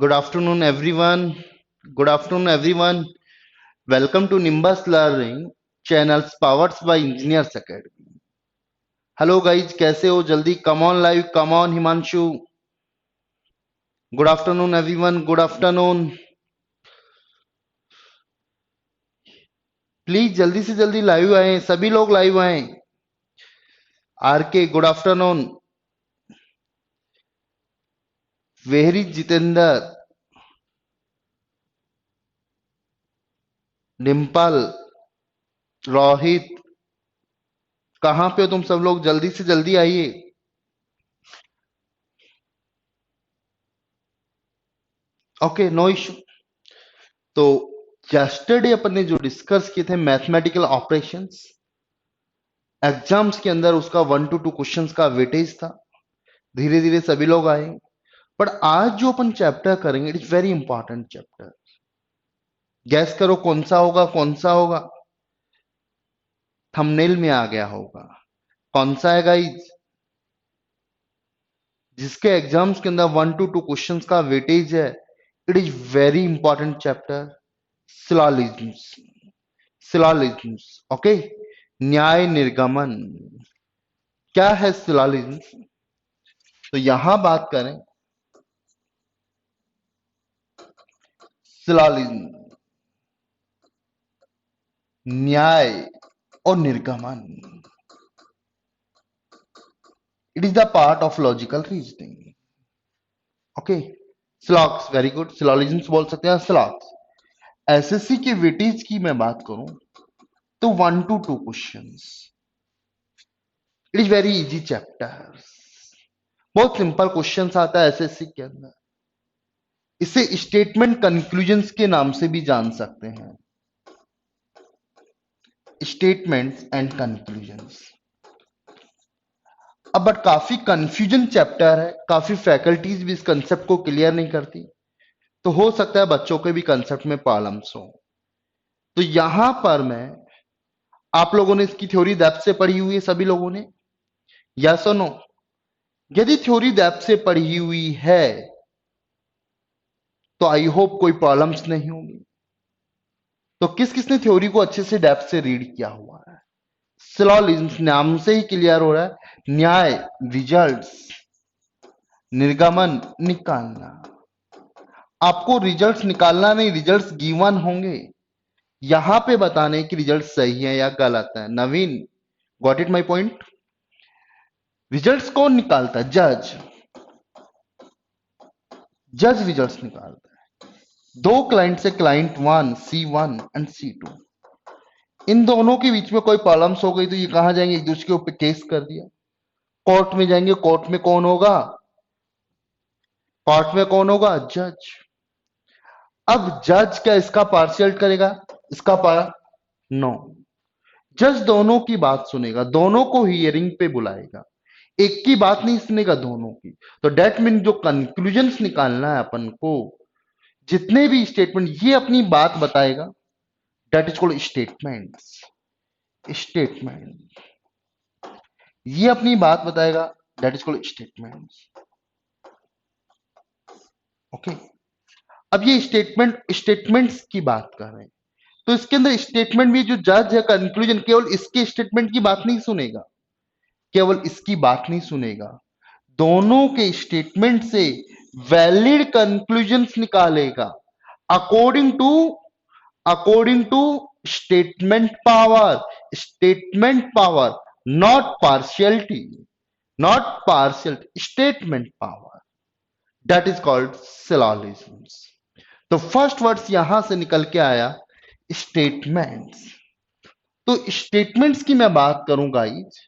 Good afternoon, everyone. Good afternoon, everyone. Welcome to Nimbus Learning channels powered by Engineers Academy. Hello, guys. कैसे हो? जल्दी come on live. Come on, Himanshu. Good afternoon, everyone. Good afternoon. Please जल्दी से जल्दी live आए. सभी लोग live आए. आर के गुड आफ्टरनून. वेहरी जितेंद्र, डिम्पल, रोहित, कहाँ पे हो तुम सब लोग? जल्दी से जल्दी आइए. Okay, no issue. तो यस्टरडे अपन ने जो डिस्कस किए थे मैथमेटिकल ऑपरेशंस, एग्जाम्स के अंदर उसका 1 to 2 क्वेश्चंस का वेटेज था. धीरे धीरे सभी लोग आए. बट आज जो अपन चैप्टर करेंगे it is very important chapter. Gas करो कौन सा होगा? कौन सा होगा? थंबनेल में आ गया होगा. कौन सा है गाइज? जिसके एग्जाम्स के अंदर 1 to 2 क्वेश्चंस का वेटेज है. It is very important chapter. Syllogisms. Syllogisms. Okay. न्याय निर्गमन. क्या है सिलोजिज्म्स? तो यहां बात करें सिलोजिज्म, न्याय और निर्गमन. It is the part of logical reasoning. Okay. Slogs. Very good. Syllogisms बोल सकते हैं स्लॉग्स. एसएससी के वेटेज की मैं बात करूं तो 1 to 2 questions. It is very easy chapter. बहुत सिंपल क्वेश्चंस आता है एसएससी के अंदर. इसे स्टेटमेंट कंक्लूजन्स के नाम से भी जान सकते हैं. Statements and conclusions. अब बट काफी कंफ्यूजन चैप्टर है. काफी फैकल्टीज भी इस कंसेप्ट को क्लियर नहीं करती. तो हो सकता है बच्चों के भी कंसेप्ट में प्रॉब्लम्स हो. तो यहां पर मैं, आप लोगों ने इसकी थ्योरी डेप्थ से पढ़ी हुई है सभी लोगों ने? यस और नो? यदि थ्योरी डेप्थ से पढ़ी हुई है तो आई होप कोई प्रॉब्लम्स नहीं होंगी. तो किस किसने थ्योरी को अच्छे से डेप्थ से रीड किया हुआ है? सिलोजिज्म नाम से ही क्लियर हो रहा है. न्याय रिजल्ट्स, निर्गमन निकालना. आपको रिजल्ट्स निकालना नहीं, रिजल्ट्स गिवन होंगे. यहां पे बताने कि रिजल्ट सही है या गलत है. Naveen, got it my point? Results कौन निकालता है? जज. जज रिजल्ट्स निकालता है. दो क्लाइंट से क्लाइंट 1 C1 एंड C2, इन दोनों के बीच में कोई प्रॉब्लम्स हो गई तो ये कहां जाएंगे? एक दूसरे के ऊपर केस कर दिया. कोर्ट में जाएंगे. कोर्ट में कौन होगा? कोर्ट में कौन होगा? जज. अब जज क्या इसका पार्शियल करेगा? इसका पार नो. जज दोनों की बात सुनेगा. दोनों को हियरिंग पे बुलाएगा. एक की बात नहीं सुनेगा, दोनों की. तो डेट मीन जो कंक्लूजन्स निकालना है अपन को, जितने भी स्टेटमेंट ये अपनी बात बताएगा, that is called statements. Statement. ये अपनी बात बताएगा, that is called statements. Okay. अब ये स्टेटमेंट्स की बात कर रहे हैं. तो इसके अंदर स्टेटमेंट में जो जज है कंक्लूजन, केवल इसके स्टेटमेंट की बात नहीं सुनेगा. केवल इसकी बात नहीं सुनेगा, दोनों के स्टेटमेंट से वैलिड कंक्लूजन्स निकालेगा. According to according to statement power. Statement power, not partiality. Not partial, statement power. That is called syllogisms. तो फर्स्ट वर्ड्स यहां से निकल के आया स्टेटमेंट्स. तो स्टेटमेंट्स की मैं बात करूं गाइज,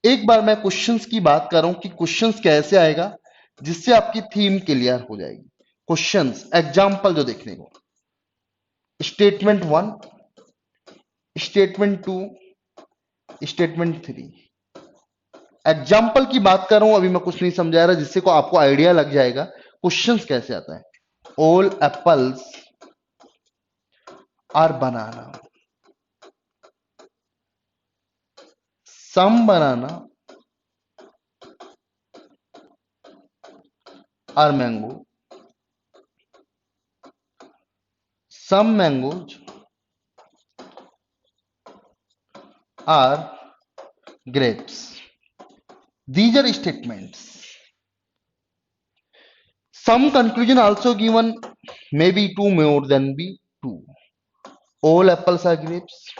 एक बार मैं क्वेश्चंस की बात कर रहा हूं कि क्वेश्चंस कैसे आएगा जिससे आपकी थीम क्लियर हो जाएगी. क्वेश्चंस एग्जांपल जो देखने को, स्टेटमेंट 1, स्टेटमेंट 2, स्टेटमेंट 3. एग्जाम्पल की बात कर रहा हूं, अभी मैं कुछ नहीं समझा रहा, जिससे को आपको आइडिया लग जाएगा क्वेश्चंस कैसे आता है. All apples are banana. Some banana are mango. some mangoes are grapes. These are statements. Some conclusion also given, maybe two more than be two. All apples are grapes.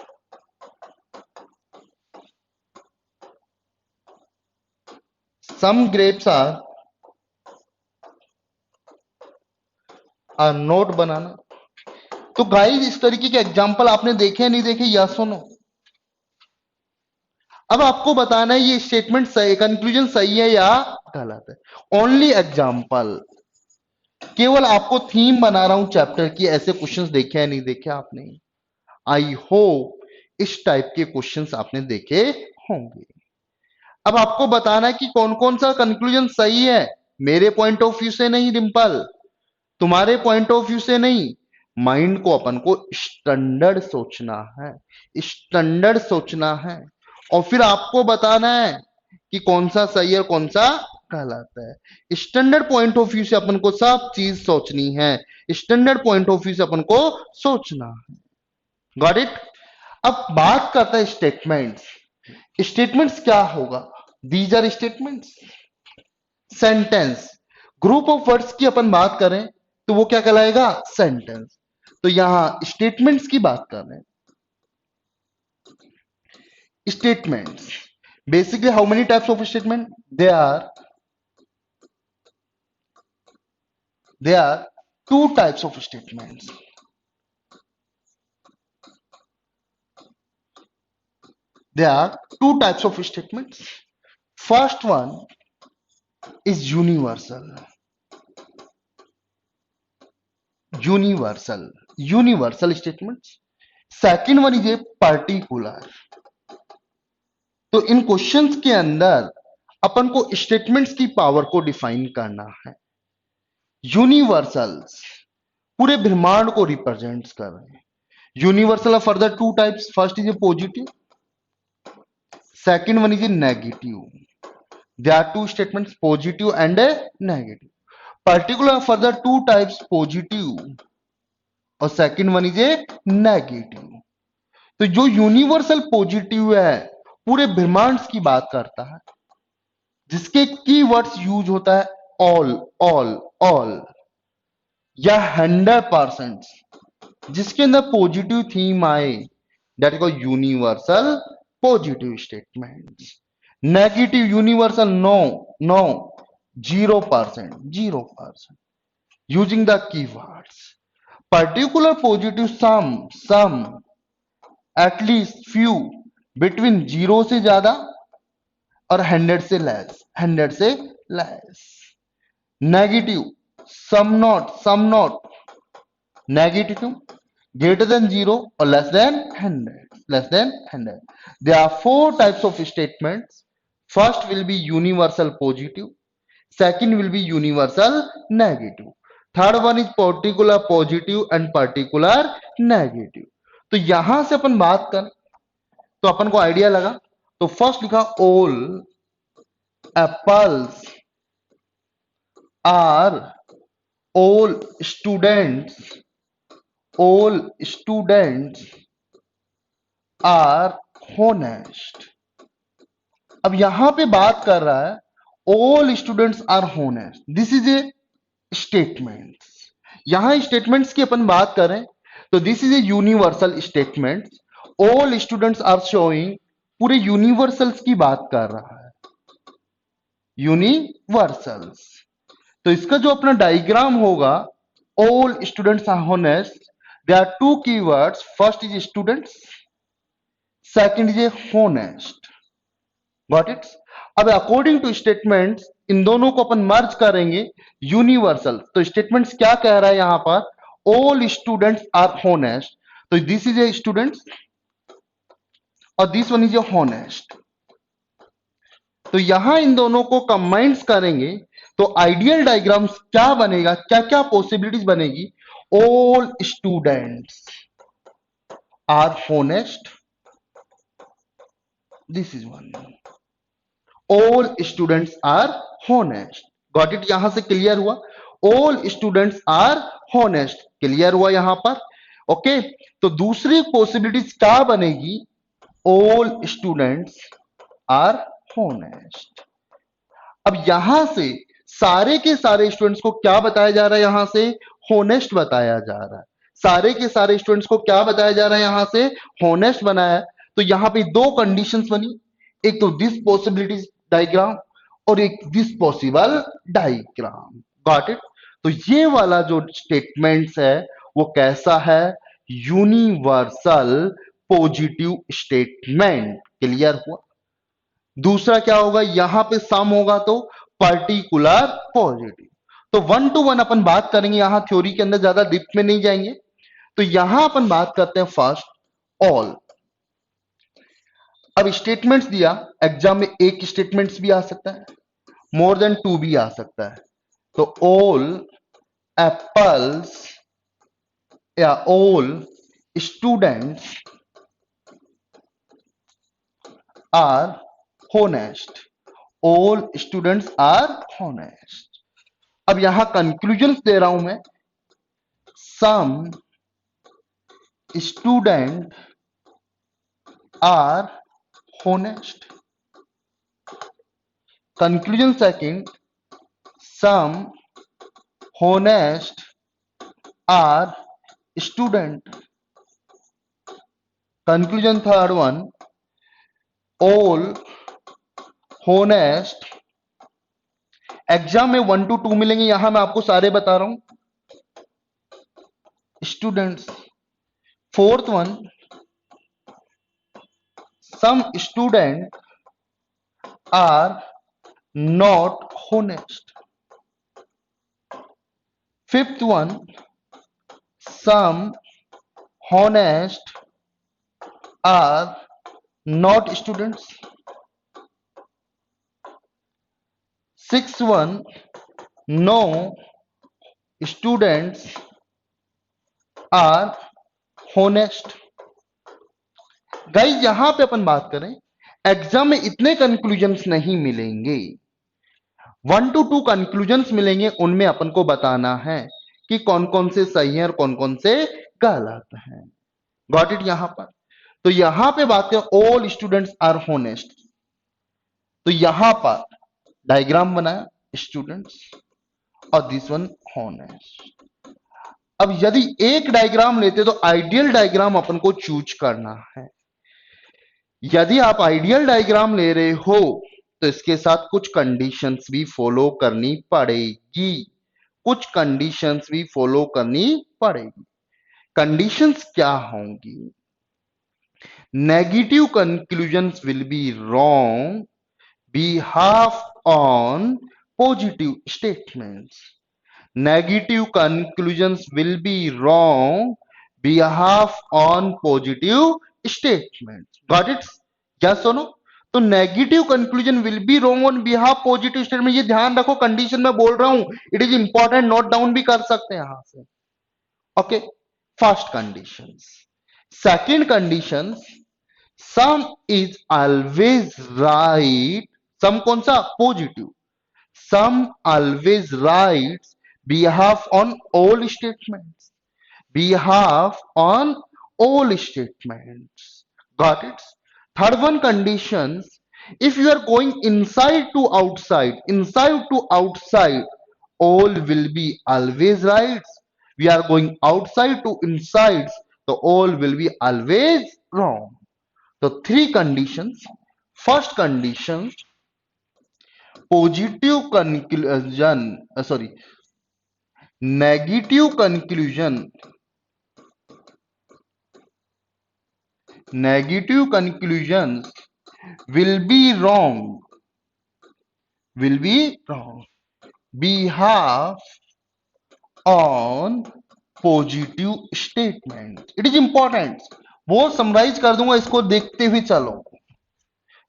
Some grapes are not banana. तो guys इस तरीके के example आपने देखे नहीं देखे, या सुनो। अब आपको बताना है ये स्टेटमेंट सही, कंक्लूजन सही है या गलत है। ओनली एग्जाम्पल, केवल आपको थीम बना रहा हूं चैप्टर की। ऐसे क्वेश्चंस देखे या नहीं देखे आपने? आई होप इस टाइप के क्वेश्चंस आपने देखे होंगे। अब आपको बताना है कि कौन कौन सा कंक्लूजन सही है, मेरे पॉइंट ऑफ व्यू से नहीं डिंपल, तुम्हारे पॉइंट ऑफ व्यू से नहीं। माइंड को अपन को स्टैंडर्ड सोचना है, स्टैंडर्ड सोचना है, और फिर आपको बताना है कि कौन सा सही है कौन सा गलत है। स्टैंडर्ड पॉइंट ऑफ व्यू से अपन को सब चीज सोचनी है, स्टैंडर्ड पॉइंट ऑफ व्यू से अपन को सोचना है। Got it? अब बात करता है स्टेटमेंट्स। स्टेटमेंट्स क्या होगा? These are statements. Sentence, group of words की अपन बात करें तो वो क्या कहलाएगा? सेंटेंस। तो यहां स्टेटमेंट्स की बात कर रहे हैं। Statements, basically how many types of statement? there are two types of statements. There are two types of statements. First one is universal. Universal statements. Second one is a particular. तो इन questions के अंदर अपन को statements की power को define करना है। Universals पूरे ब्रह्मांड को रिप्रेजेंट कर रहे हैं। Universal are further two types. First is A positive, second one is a negative. There are two statements, positive and a negative. Particular further two types, positive और second one is a negative. तो जो universal positive है पूरे ब्रह्मांड की बात करता है, जिसके कीवर्ड्स यूज होता है ऑल या 100%, जिसके अंदर पॉजिटिव थीम आए, that is universal positive statements. Negative universal no 0%. Using the keywords. Particular positive some at least few, between 0 से ज्यादा और 100 से less. Negative some not. Negative greater than 0 or less than 100. There are four types of statements. First will be universal positive, second will be universal negative, third one is particular positive and particular negative. तो यहां से अपन बात कर तो अपन को idea लगा। तो first लिखा all apples are, all students are honest. अब यहां पे बात कर रहा है all students are honest. This is a statement. यहां स्टेटमेंट्स की अपन बात करें तो this is a universal statement. all students are showing, पूरे यूनिवर्सल्स की बात कर रहा है, यूनिवर्सल्स। तो इसका जो अपना डायग्राम होगा, all students are honest, there are two keywords, first is students, second is a honest. Got it? अब अकॉर्डिंग टू स्टेटमेंट्स इन दोनों को अपन मर्ज करेंगे, यूनिवर्सल। तो स्टेटमेंट्स क्या कह रहा है यहां पर? All students are honest. तो दिस इज ए स्टूडेंट्स और this one is a honest. तो यहां इन दोनों को कंबाइंस करेंगे तो आइडियल डायग्राम्स क्या बनेगा, क्या क्या पॉसिबिलिटीज बनेगी? All students are honest, this is one. All students are honest. Got it? यहां से क्लियर हुआ। All students are honest, clear हुआ यहां पर। ओके, तो दूसरी पॉसिबिलिटीज क्या बनेगी? All students are honest. अब यहां से सारे के सारे स्टूडेंट्स को क्या बताया जा रहा है? यहां से होनेस्ट बताया जा रहा है। सारे के सारे स्टूडेंट्स को क्या बताया जा रहा है? यहां से होनेस्ट बनाया। तो यहां पे दो कंडीशंस बनी, एक तो दिस पॉसिबिलिटी डायग्राम और एक this possible diagram. Got it? तो ये वाला जो स्टेटमेंट्स है वो कैसा है? Universal positive statement. क्लियर हुआ? दूसरा क्या होगा? यहां पे सम होगा तो पर्टिकुलर पॉजिटिव। तो वन टू वन अपन बात करेंगे, यहां थ्योरी के अंदर ज्यादा डीप में नहीं जाएंगे। तो यहां अपन बात करते हैं फर्स्ट ऑल। अब स्टेटमेंट्स दिया, एग्जाम में एक स्टेटमेंट्स भी आ सकता है, मोर देन टू भी आ सकता है। तो ऑल एप्पल्स या all students are honest. All students are honest. अब यहां कंक्लूजन दे रहा हूं मैं, some student are honest. Conclusion second, some honest are student. Conclusion third one, all honest. Exam में 1 to 2 मिलेंगे, यहां मैं आपको सारे बता रहा हूं students. Fourth one, some student are not honest. Fifth one, some honest are not students. Sixth one, no students are honest. Guys यहां पे अपन बात करें, एग्जाम में इतने कंक्लूजन्स नहीं मिलेंगे, 1 to 2 कंक्लूजन्स मिलेंगे। उनमें अपन को बताना है कि कौन कौन से सही हैं और कौन कौन से गलत हैं। Got it? यहां पर तो यहां पे बात करें ऑल स्टूडेंट्स आर होनेस्ट, तो यहां पर डायग्राम बनाया स्टूडेंट्स और दिस वन होनेस्ट। अब यदि एक डायग्राम लेते तो आइडियल डायग्राम अपन को चूज करना है। यदि आप आइडियल डायग्राम ले रहे हो तो इसके साथ कुछ कंडीशंस भी फॉलो करनी पड़ेगी, कुछ कंडीशंस भी फॉलो करनी पड़ेगी। कंडीशंस क्या होंगी? Negative conclusions will be wrong behalf on positive statements. Negative conclusions will be wrong behalf on positive statements. Got it? Yes or no? तो negative conclusion will be wrong on behalf positive statement. ये ध्यान रखो, condition में बोल रहा हूं, it is important, note down भी कर सकते हैं यहां से। Okay, first condition. Second condition, some is always right. Some कौन सा? Positive. Some always rights behalf on all statements, behalf on all statements. Got it? Third one condition, if you are going inside to outside, all will be always right. We are going outside to inside, so all will be always wrong. So three conditions. First condition, positive conclusion, negative conclusion, negative conclusions will be wrong, behalf on positive statement. It is important, बहुत summarise कर दूंगा, इसको देखते हुए चलो।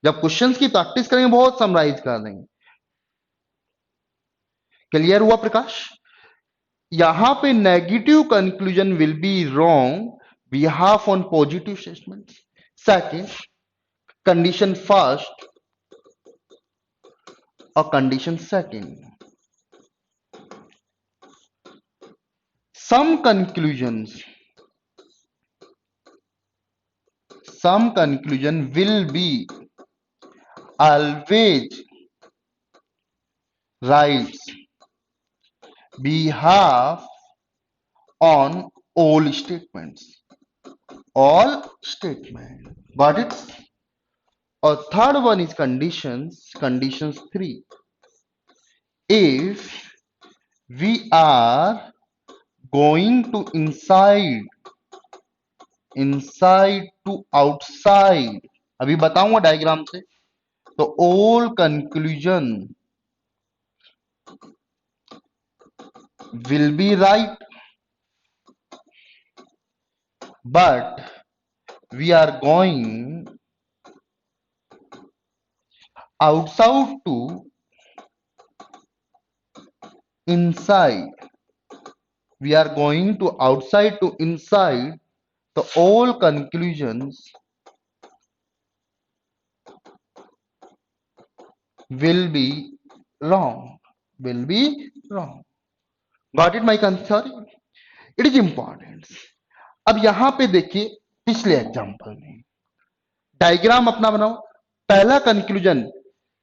जब questions की practice करेंगे बहुत समराइज कर देंगे। क्लियर हुआ प्रकाश? यहां पे negative conclusion will be wrong behalf on positive statement. Second condition first और condition second, some conclusions some conclusion will be always right behalf on all statements. All statement. Got it? Or third one is conditions. Conditions 3. If we are going to inside to outside, अभी बताऊंगा diagram से, तो all conclusion will be right, but we are going outside to inside. We are going to outside to inside, so all conclusions will be wrong. Will be wrong. Got it, my concern? It is important. अब यहां पे देखिए पिछले example में diagram अपना बनाओ. पहला conclusion,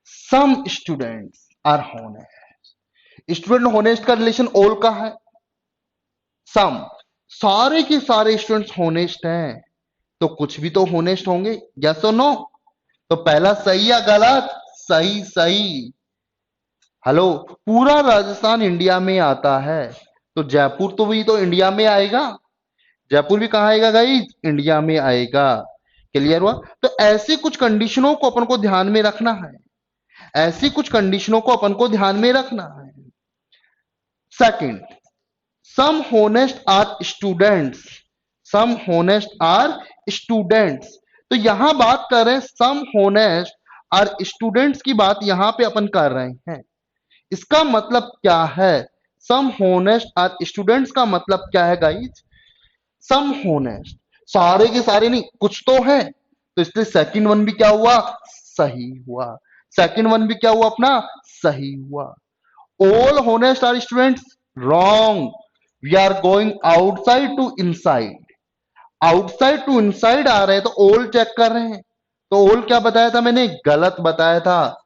some students are honest. Student honest का रिलेशन ऑल का है. सम, सारे के सारे स्टूडेंट्स होनेस्ट हैं, तो कुछ भी तो होनेस्ट होंगे. यस और नो? तो पहला सही या गलत? सही. सही. हेलो, पूरा राजस्थान इंडिया में आता है, तो जयपुर तो भी तो इंडिया में आएगा. जयपुर भी कहां आएगा गाइस? इंडिया में आएगा. क्लियर हुआ? तो ऐसे कुछ कंडीशनों को अपन को ध्यान में रखना है. ऐसी कुछ कंडीशनों को अपन को ध्यान में रखना है. Second, some honest are students. Some honest are students. तो यहां बात कर रहे हैं सम होनेस्ट आर स्टूडेंट्स की बात यहां पे अपन कर रहे हैं. इसका मतलब क्या है? सम होनेस्ट आर स्टूडेंट्स का मतलब क्या है गाइस? सम होनेस्ट, सारे के सारे नहीं, कुछ तो है, तो इसलिए सेकंड वन भी क्या हुआ? सही हुआ. सेकंड वन भी क्या हुआ अपना? सही हुआ. All honest are students, wrong. We are going outside to inside. Outside to inside आ रहे हैं, तो ऑल चेक कर रहे हैं. तो ऑल क्या बताया था मैंने? गलत बताया था,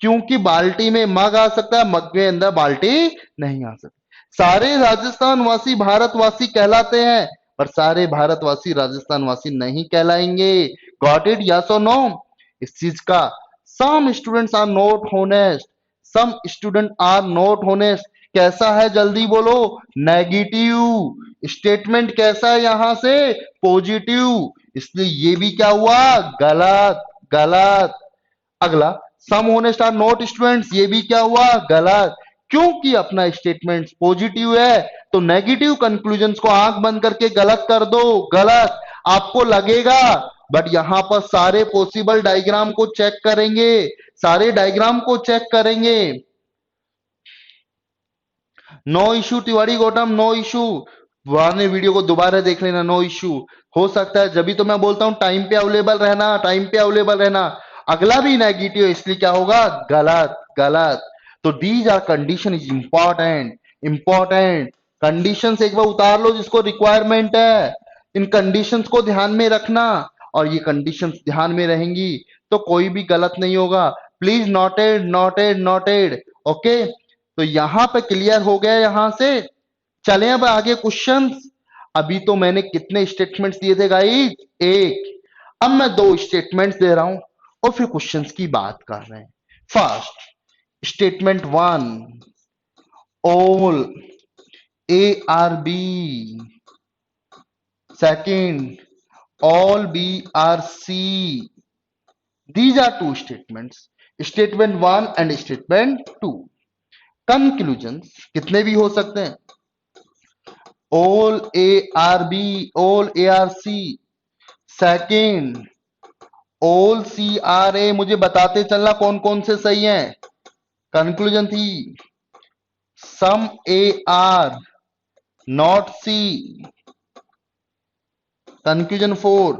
क्योंकि बाल्टी में मग आ सकता है, मग के अंदर बाल्टी नहीं आ सकती. सारे राजस्थान वासी भारतवासी कहलाते हैं, पर सारे भारतवासी राजस्थान वासी नहीं कहलाएंगे. Got it? यस और नो? इस चीज का some students are not honest. Some student are not honest कैसा है? जल्दी बोलो. नेगेटिव. स्टेटमेंट कैसा है यहां से? पॉजिटिव. इसलिए ये भी क्या हुआ? गलत. गलत. अगला, सम होनेस्ट आर नॉट स्टूडेंट्स, ये भी क्या हुआ? गलत. क्योंकि अपना स्टेटमेंट पॉजिटिव है, तो नेगेटिव कंक्लूजन्स को आंख बंद करके गलत कर दो. गलत आपको लगेगा, बट यहां पर सारे पॉसिबल डायग्राम को चेक करेंगे. सारे डायग्राम को चेक करेंगे. No issue Tiwari Gautam, no issue. पुराने वीडियो को दोबारा देख लेना. No issue. हो सकता है, जब भी तो मैं बोलता हूं टाइम पे अवेलेबल रहना, टाइम पे अवेलेबल रहना. अगला भी नेगेटिव, इसलिए क्या होगा? गलत. गलत. तो these are condition is important. Important conditions एक बार उतार लो जिसको रिक्वायरमेंट है. इन कंडीशंस को ध्यान में रखना, और ये कंडीशंस ध्यान में रहेंगी तो कोई भी गलत नहीं होगा. Please noted, noted, noted. Okay, तो यहां पे क्लियर हो गया. यहां से चले अब आगे क्वेश्चंस. अभी तो मैंने कितने स्टेटमेंट्स दिए थे गाइस? एक. अब मैं दो स्टेटमेंट्स दे रहा हूं और फिर क्वेश्चंस की बात कर रहे हैं. First statement 1, all A are B. Second, all B are C. These are two statements. Statement 1 and statement 2. Conclusions कितने भी हो सकते हैं? All A are B, all A are C. Second, all C are A. मुझे बताते चलना कौन कौन से सही हैं. कंक्लूजन थी some A are not C. Conclusion 4,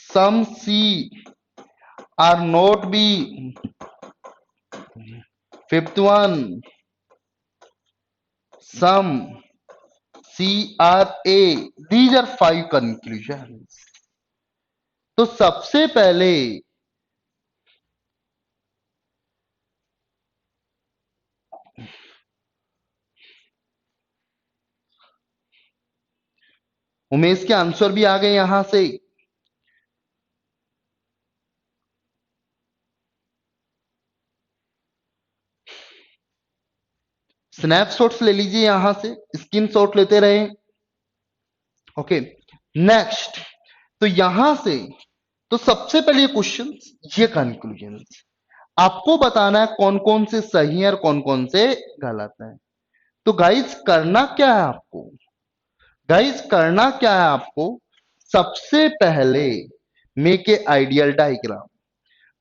some C are not B. Fifth one, some C are A. These are 5 conclusions. तो सबसे पहले उमेश के आंसर भी आ गए यहां से। स्नैपशॉट्स ले लीजिए यहां से, स्क्रीन शॉट लेते रहे। Okay, next. तो यहां से तो सबसे पहले क्वेश्चन, ये कंक्लूजन आपको बताना है कौन कौन से सही है और कौन कौन से गलत है। तो गाइस करना क्या है आपको, गाइस करना क्या है आपको, सबसे पहले मेक ए आइडियल डायग्राम।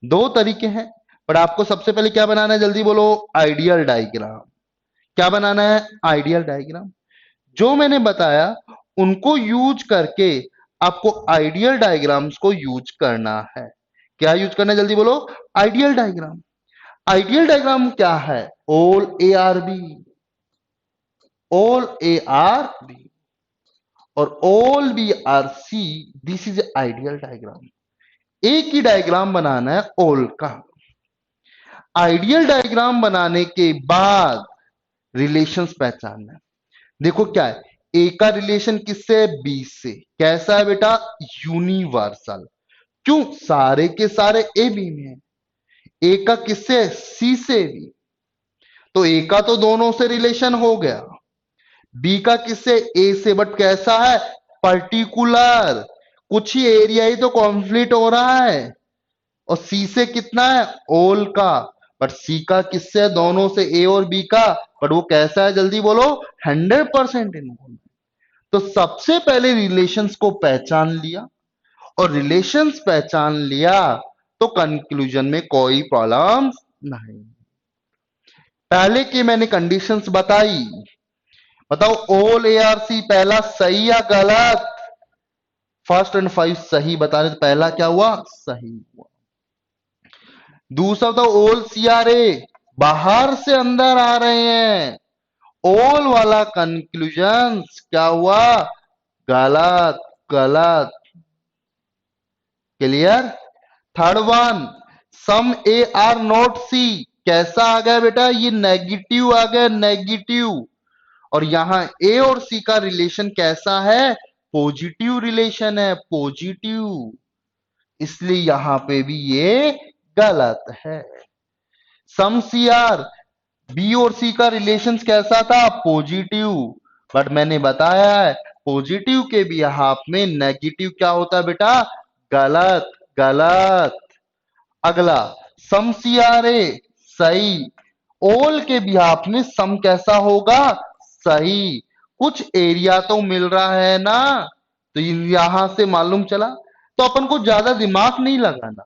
दो तरीके हैं, पर आपको सबसे पहले क्या बनाना है, जल्दी बोलो, आइडियल डायग्राम। क्या बनाना है, आइडियल डायग्राम। जो मैंने बताया उनको यूज करके आपको आइडियल डायग्राम्स को यूज करना है। क्या यूज करना है, जल्दी बोलो, आइडियल डायग्राम। आइडियल डायग्राम क्या है, all A are B, all A are B और all B are C, this is ideal diagram. एक ही डायग्राम बनाना है ऑल का। आइडियल डायग्राम बनाने के बाद रिलेशंस पहचानना है। देखो क्या है, ए का रिलेशन किससे है, बी से। कैसा है बेटा, यूनिवर्सल। क्यों, सारे के सारे ए बी में है। ए का किससे, सी से भी। तो ए का तो दोनों से रिलेशन हो गया, बी का किससे, ए से। बट कैसा है, पर्टिकुलर, कुछ ही एरिया ही तो कॉन्फ्लिक्ट हो रहा है। और सी से कितना है, ऑल का। बट सी का किससे है, दोनों से, ए और बी का। बट वो कैसा है, जल्दी बोलो, 100% इन्वॉल्व। तो सबसे पहले रिलेशंस को पहचान लिया, और रिलेशंस पहचान लिया तो कंक्लूजन में कोई प्रॉब्लम नहीं। पहले की मैंने कंडीशंस बताई, बताओ ऑल ए आर सी पहला सही या गलत। फर्स्ट एंड फाइव सही बता रहे, तो पहला क्या हुआ, सही हुआ। दूसरा तो ऑल सी आर ए बाहर से अंदर आ रहे हैं, ऑल वाला कंक्लूजन क्या हुआ, गलत, गलत। Clear. Third one, some A are not C, कैसा आ गया बेटा, ये नेगेटिव आ गया, नेगेटिव। और यहां ए और सी का रिलेशन कैसा है, पॉजिटिव रिलेशन है, पॉजिटिव। इसलिए यहां पे भी ये गलत है। सम सी आर, बी और सी का रिलेशन कैसा था, पॉजिटिव। बट मैंने बताया है पॉजिटिव के भी हाफ में नेगेटिव क्या होता है बेटा, गलत, गलत। अगला, सम सी आर ए सही, ऑल के बिहाफ में सम कैसा होगा, सही। कुछ एरिया तो मिल रहा है ना, तो यहां से मालूम चला। तो अपन को ज्यादा दिमाग नहीं लगाना,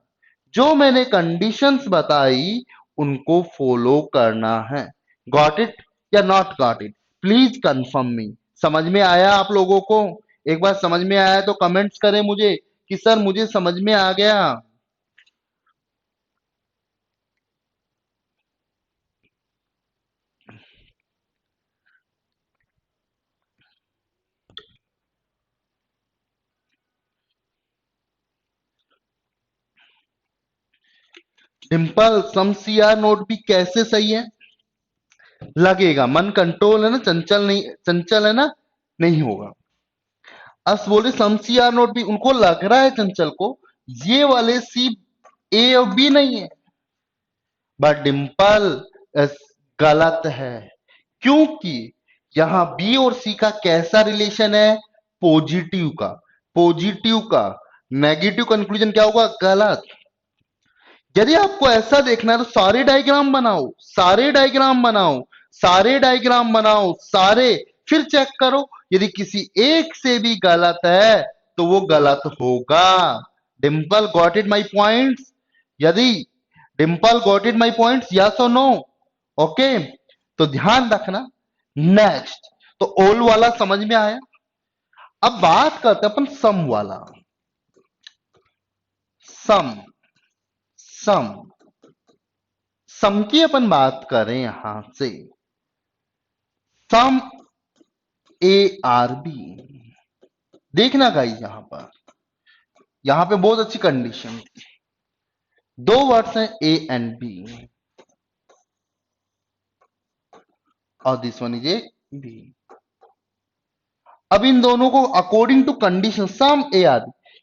जो मैंने कंडीशंस बताई उनको फॉलो करना है। गॉट इट या not got it, please confirm me. समझ में आया आप लोगों को, एक बार समझ में आया तो कमेंट्स करें मुझे कि सर मुझे समझ में आ गया। Simple, some C are note भी कैसे सही है, लगेगा मन कंट्रोल है ना, चंचल नहीं, चंचल है ना, नहीं होगा। अस बोले सम सी आर नोट भी, उनको लग रहा है चंचल को ये वाले सी ए और बी नहीं है। बट डिंपल गलत है, क्योंकि यहां बी और सी का कैसा रिलेशन है, पॉजिटिव का, पॉजिटिव का। नेगेटिव कंक्लूजन क्या होगा, गलत। यदि आपको ऐसा देखना है तो सारे डायग्राम बनाओ, सारे डायग्राम बनाओ, सारे डायग्राम बनाओ, सारे, फिर चेक करो यदि किसी एक से भी गलत है तो वो गलत होगा। Dimple got it my points, यदि Dimple got it my points, yes और नो, ओके। तो ध्यान रखना। नेक्स्ट, तो ऑल वाला समझ में आया। अब बात करते हैं अपन सम वाला। सम, सम, सम की अपन बात करें यहां से, सम ए आर बी। देखना गाइस यहां पर, यहां पे बहुत अच्छी कंडीशन, दो वर्ड्स हैं ए एंड बी और this one is A B. अब इन दोनों को according to condition some A are,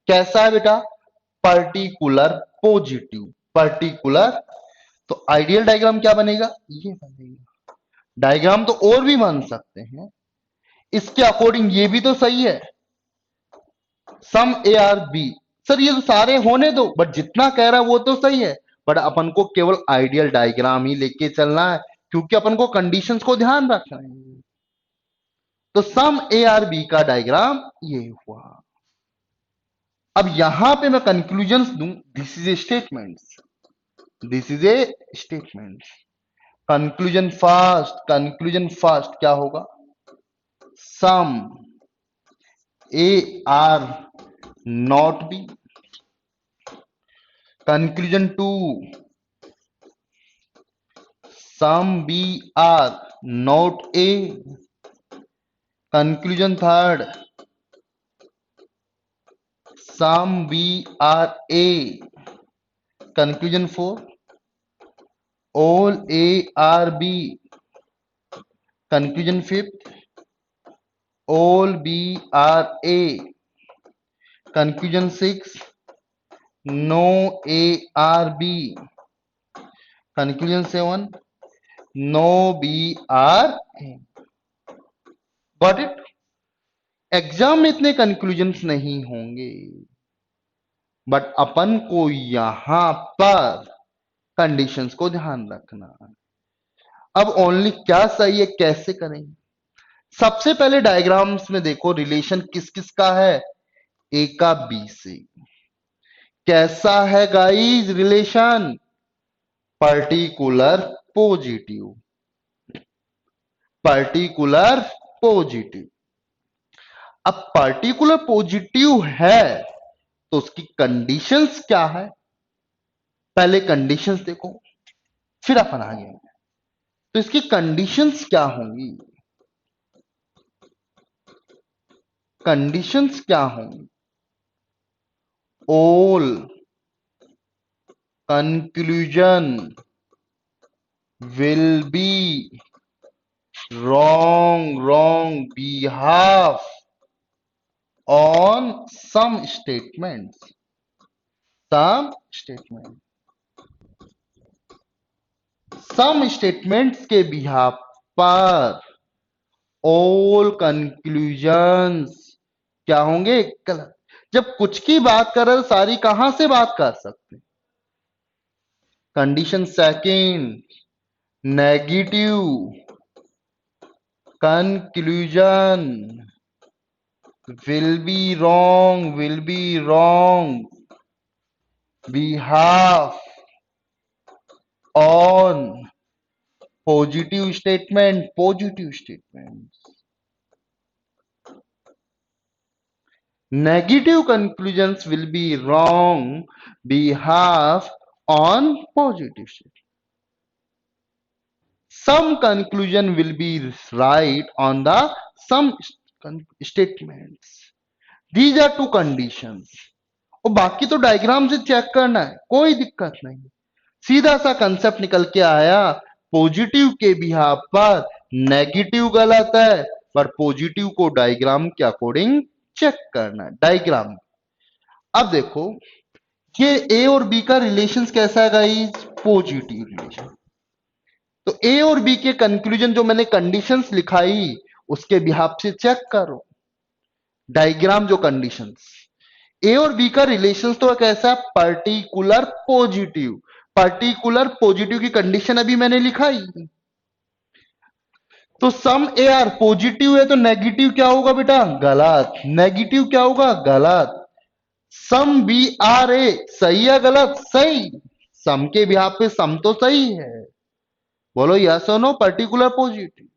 कैसा है बेटा, पर्टिकुलर पॉजिटिव, पर्टिकुलर। तो आइडियल डायग्राम क्या बनेगा, ये बनेगा। डायग्राम तो और भी बन सकते हैं इसके अकॉर्डिंग, ये भी तो सही है, सम ए आर बी। सर ये तो सारे होने दो, बट जितना कह रहा है वो तो सही है, बट अपन को केवल आइडियल डायग्राम ही लेके चलना है, क्योंकि अपन को कंडीशंस को ध्यान रखना है। तो सम ए आर बी का डायग्राम ये हुआ। अब यहां पे मैं कंक्लूजन दूं, this is a statement, this is a statement. Conclusion first क्या होगा, some A are not B. Conclusion two, some B are not A. Conclusion third, some B are A. Conclusion four, all A are B. Conclusion fifth, all B are A. Conclusion six, no A are B. Conclusion seven, no B are A. Got it? Exam में इतने conclusions नहीं होंगे, but अपन को यहां पर conditions को ध्यान रखना है। अब ओनली क्या सही है, कैसे करेंगे। सबसे पहले डायग्राम्स में देखो रिलेशन किस किस का है, ए का बी से। कैसा है guys relation, particular positive, particular positive. अब पर्टिकुलर पॉजिटिव है तो उसकी कंडीशंस क्या है, पहले कंडीशंस देखो फिर अपन आगे। तो इसकी कंडीशंस क्या होंगी, कंडीशंस क्या होंगी, all conclusion will B wrong behalf on some statements, some statements के बिहाफ पर all conclusions क्या होंगे, गलत। जब कुछ की बात कर रहे सारी कहां से बात कर सकते, condition second, negative conclusion will be wrong behalf on positive statements. Negative conclusions will be wrong behalf on positive statements. Some conclusion will be right on the some statements. These are two conditions. और बाकी तो diagram से check करना है, कोई दिक्कत नहीं। सीधा सा कंसेप्ट निकल के आया, पॉजिटिव के बिहाफ पर नेगेटिव गलत है, पर पॉजिटिव को डायग्राम के अकॉर्डिंग चेक करना है, डायग्राम। अब देखो ये ए और बी का रिलेशन कैसा है गाइस, पॉजिटिव रिलेशन। तो ए और बी के कंक्लूजन जो मैंने कंडीशंस लिखाई उसके बिहाफ से चेक करो डायग्राम, जो कंडीशंस। ए और बी का रिलेशन तो कैसा है, पर्टिकुलर पॉजिटिव। पर्टिकुलर पॉजिटिव की कंडीशन अभी मैंने लिखाई। तो सम ए आर पॉजिटिव है तो नेगेटिव क्या होगा बेटा, गलत। नेगेटिव क्या होगा, गलत। सम बी आर ए सही है गलत, सही। सम के बिहाफ पे सम तो सही है, बोलो यस और no, particular positive.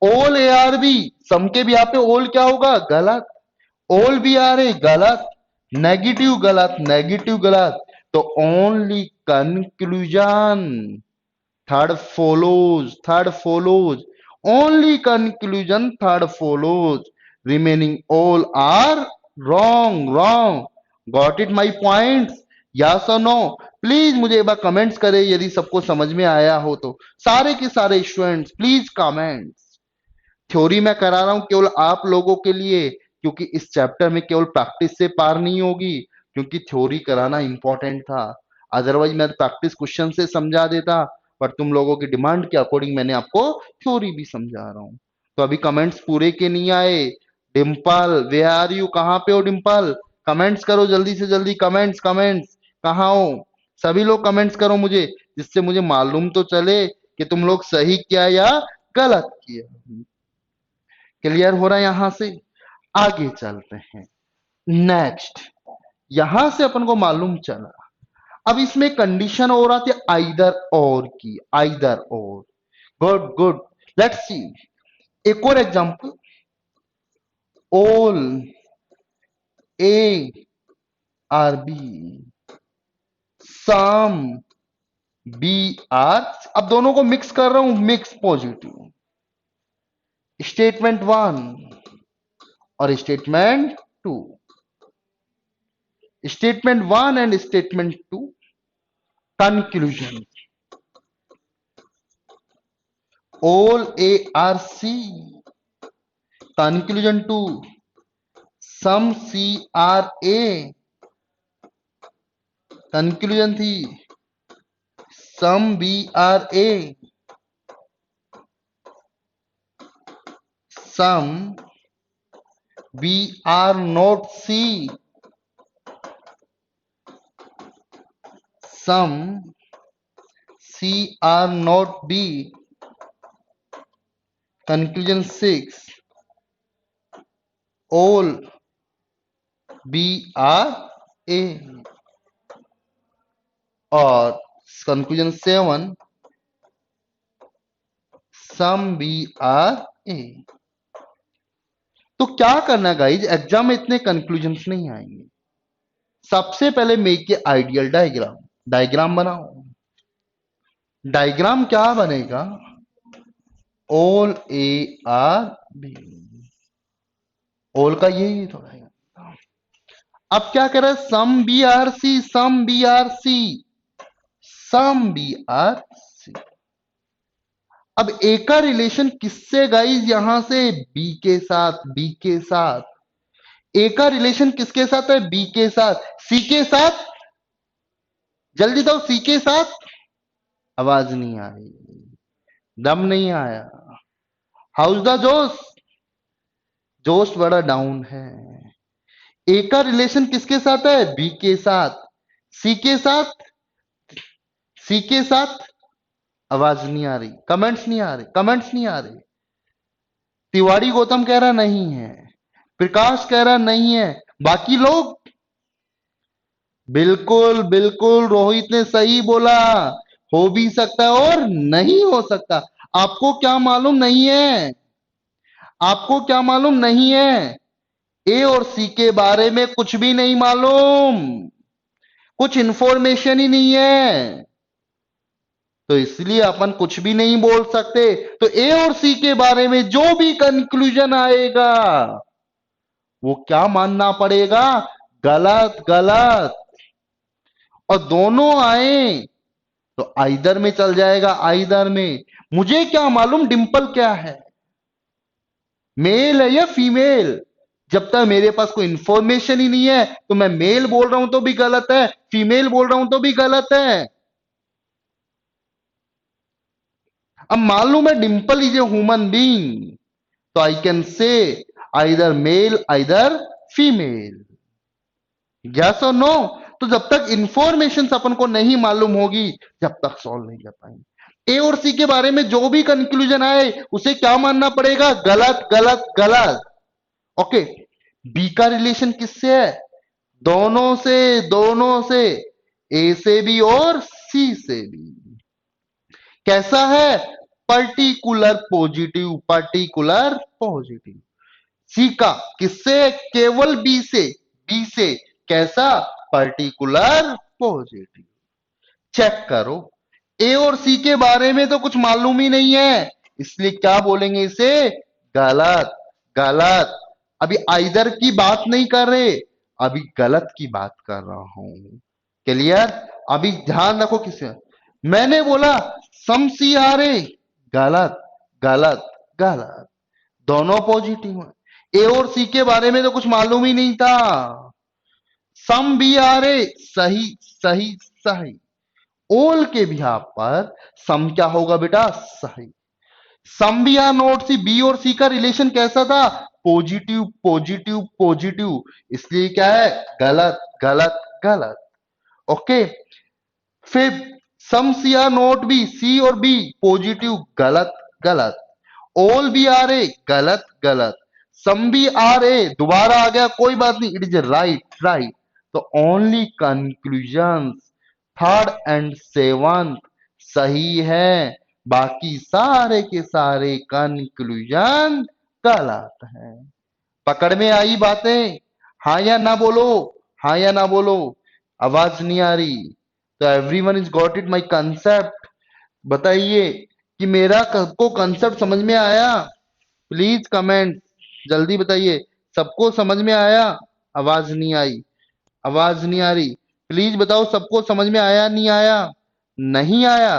All A are B, some के बिहाफ पे ऑल क्या होगा, गलत। ऑल बी आर ए गलत, नेगेटिव गलत, नेगेटिव गलत। तो only conclusion third follows, only conclusion third follows, remaining all are wrong. Got it my points? Yes और नो? प्लीज मुझे एक बार कमेंट्स करें यदि सबको समझ में आया हो तो। सारे के सारे स्टूडेंट्स प्लीज कमेंट्स। थ्योरी मैं करा रहा हूं केवल आप लोगों के लिए, क्योंकि इस चैप्टर में केवल प्रैक्टिस से पार नहीं होगी, क्योंकि थ्योरी कराना इंपॉर्टेंट था। अदरवाइज मैं प्रैक्टिस क्वेश्चन से समझा देता, पर तुम लोगों की डिमांड के अकॉर्डिंग मैंने आपको थ्योरी भी समझा रहा हूं। तो अभी कमेंट्स पूरे के नहीं आए। डिम्पल वे आर यू? कहां पे हो डिम्पल? कमेंट्स करो जल्दी से जल्दी, कमेंट्स कमेंट्स। कहां हो? सभी लोग कमेंट्स करो मुझे, जिससे मुझे मालूम तो चले कि तुम लोग सही किया या गलत किया। क्लियर हो रहा है? यहां से आगे चलते हैं। नेक्स्ट, यहां से अपन को मालूम चला, अब इसमें कंडीशन हो रहा थी आइदर और की, आइदर और। गुड गुड, लेट्स सी एक और एग्जांपल। All A are B, some B are, अब दोनों को मिक्स कर रहा हूं, मिक्स पॉजिटिव। स्टेटमेंट वन और statement two, statement one and statement two, conclusion. All A are C, conclusion two some C are A, conclusion three some B are A, some B are not C, some C are not B, conclusion six all B are A, और conclusion seven some B are ए। तो क्या करना guys, exam में इतने conclusions नहीं आएंगे। सबसे पहले make a ideal diagram, diagram बनाओ। डायग्राम क्या बनेगा? All A are B, all का यही तो है। अब क्या कर रहा है? Some B are C, some B are C, some B are C. अब ए का रिलेशन किससे गाइज? यहां से बी के साथ, बी के साथ। ए का रिलेशन किसके साथ है? बी के साथ। सी के साथ? जल्दी दो, सी के साथ। आवाज नहीं आ रही, दम नहीं आया। हाउस द जोश? जोश बड़ा डाउन है। ए का रिलेशन किसके साथ है? बी के साथ। सी के साथ? सी के साथ? आवाज नहीं आ रही, कमेंट्स नहीं आ रहे, कमेंट्स नहीं आ रहे। तिवारी गौतम कह रहा नहीं है, प्रकाश कह रहा नहीं है, बाकी लोग? बिल्कुल बिल्कुल, रोहित ने सही बोला। हो भी सकता है और नहीं हो सकता। आपको क्या मालूम नहीं है? आपको क्या मालूम नहीं है? ए और सी के बारे में कुछ भी नहीं मालूम, कुछ इंफॉर्मेशन ही नहीं है, तो इसलिए अपन कुछ भी नहीं बोल सकते। तो ए और सी के बारे में जो भी कंक्लूजन आएगा वो क्या मानना पड़ेगा? गलत गलत। और दोनों आए तो आइदर में चल जाएगा, आइदर में। मुझे क्या मालूम डिंपल क्या है, मेल है या फीमेल? जब तक मेरे पास कोई इंफॉर्मेशन ही नहीं है तो मैं मेल बोल रहा हूं तो भी गलत है, फीमेल बोल रहा हूं तो भी गलत है। अब मालूम है Dimple is a human being, तो I can say either male either female. Yes और नो? तो जब तक इंफॉर्मेशन अपन को नहीं मालूम होगी, जब तक सॉल्व नहीं कर पाएंगे। ए और सी के बारे में जो भी कंक्लूजन आए उसे क्या मानना पड़ेगा? गलत गलत गलत। ओके, बी का रिलेशन किससे है? दोनों से, दोनों से, ए से भी और सी से भी। कैसा है? Particular positive, particular positive. C का किससे? केवल बी से, बी से। कैसा? Particular positive. चेक करो, ए और सी के बारे में तो कुछ मालूम ही नहीं है, इसलिए क्या बोलेंगे इसे? गलत गलत। अभी आइदर की बात नहीं कर रहे, अभी गलत की बात कर रहा हूं। क्लियर? अभी ध्यान रखो किसे मैंने बोला सम सी आ रहे, गलत गलत गलत, दोनों पॉजिटिव है। ए और सी के बारे में तो कुछ मालूम ही नहीं था। सम बी आ रहे, सही सही सही। ओल के भी यहां पर सम क्या होगा बेटा? सही। Some B are not C, B और सी का रिलेशन कैसा था? पॉजिटिव पॉजिटिव पॉजिटिव, इसलिए क्या है? गलत गलत गलत। ओके। फिर सम सी आर नोट बी, सी और बी पॉजिटिव, गलत गलत। ऑल बी आर ए, गलत गलत। सम बी आर ए दोबारा आ गया, कोई बात नहीं, इट इज राइट राइट। तो only conclusion third and seventh सही है, बाकी सारे के सारे कंक्लूजन गलत है। पकड़ में आई बातें? हाँ या ना बोलो, हाँ या ना बोलो। आवाज नहीं आ रही? तो everyone is got it my concept? बताइए कि मेरा को कंसेप्ट समझ में आया? प्लीज कमेंट, जल्दी बताइए, सबको समझ में आया? आवाज नहीं आई, आवाज नहीं आ रही, प्लीज बताओ सबको समझ में आया नहीं आया? नहीं आया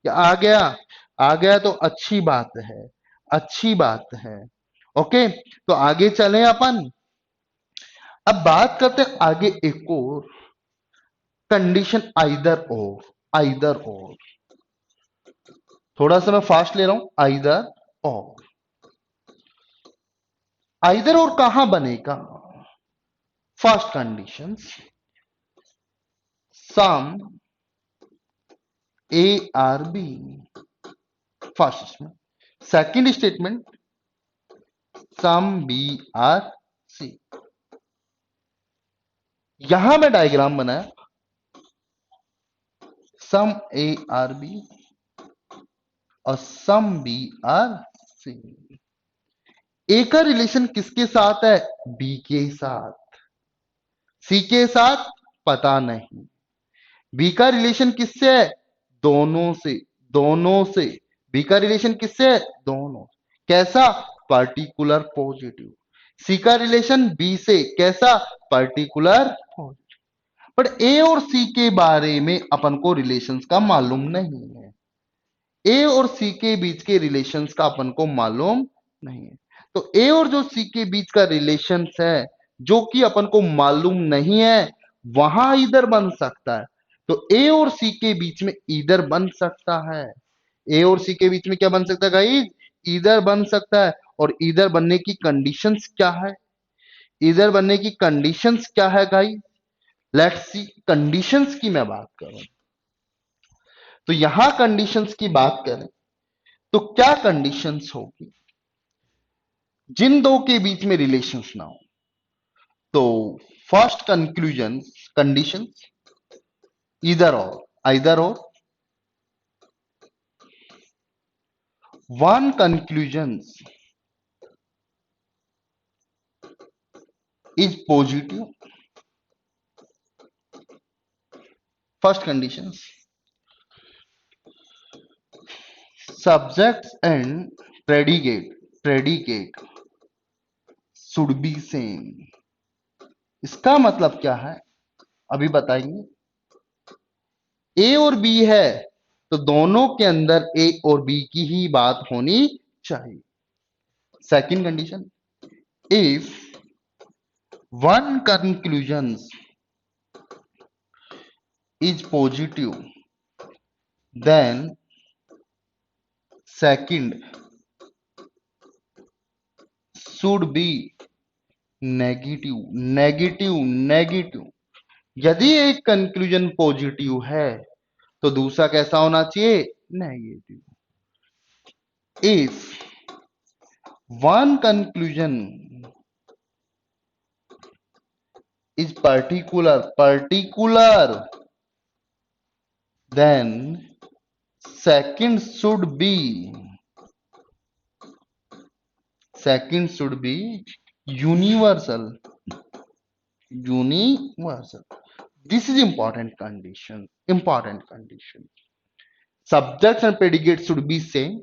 या आ गया? आ गया तो अच्छी बात है, अच्छी बात है। ओके, तो आगे चलें अपन। अब बात करते हैं आगे एक और कंडीशन, आइदर और। थोड़ा सा मैं फास्ट ले रहा हूं, और आइदर और कहां बनेगा? First condition some A are B, first में। Second statement some B are C. यहां मैं डायग्राम बनाया, सम ए आर बी और सम बी आर सी। ए का रिलेशन किसके साथ है? बी के साथ। सी के साथ पता नहीं। बी का रिलेशन किससे है? दोनों से, दोनों से। बी का रिलेशन किससे है? दोनों। कैसा? Particular positive. सी का रिलेशन बी से कैसा? Particular positive. बट ए और सी के बारे में अपन को रिलेशंस का मालूम नहीं है। ए और सी के बीच के रिलेशंस का अपन को मालूम नहीं है। तो ए और जो सी के बीच का रिलेशंस है जो कि अपन को मालूम नहीं है, वहां इधर बन सकता है। तो ए और सी के बीच में इधर बन सकता है। ए और सी के बीच में क्या बन सकता है गाइस? इधर बन सकता है। और इधर बनने की कंडीशंस क्या है? इधर बनने की कंडीशंस क्या है गाइस? Let's C. कंडीशंस की मैं बात करूं तो यहां कंडीशंस की बात करें तो क्या कंडीशंस होगी जिन दो के बीच में रिलेशंस ना हो? तो फर्स्ट कंक्लूजन कंडीशन आइदर और one conclusion is positive. First condition subjects and predicate should be same. इसका मतलब क्या है अभी बताएंगे। ए और बी है तो दोनों के अंदर ए और बी की ही बात होनी चाहिए। Second condition, if one conclusion is positive then second should be negative. यदि एक कंक्लूजन पॉजिटिव है तो दूसरा कैसा होना चाहिए? Negative. If one conclusion is particular then second should be universal। This is important condition। Subjects and predicates should be same।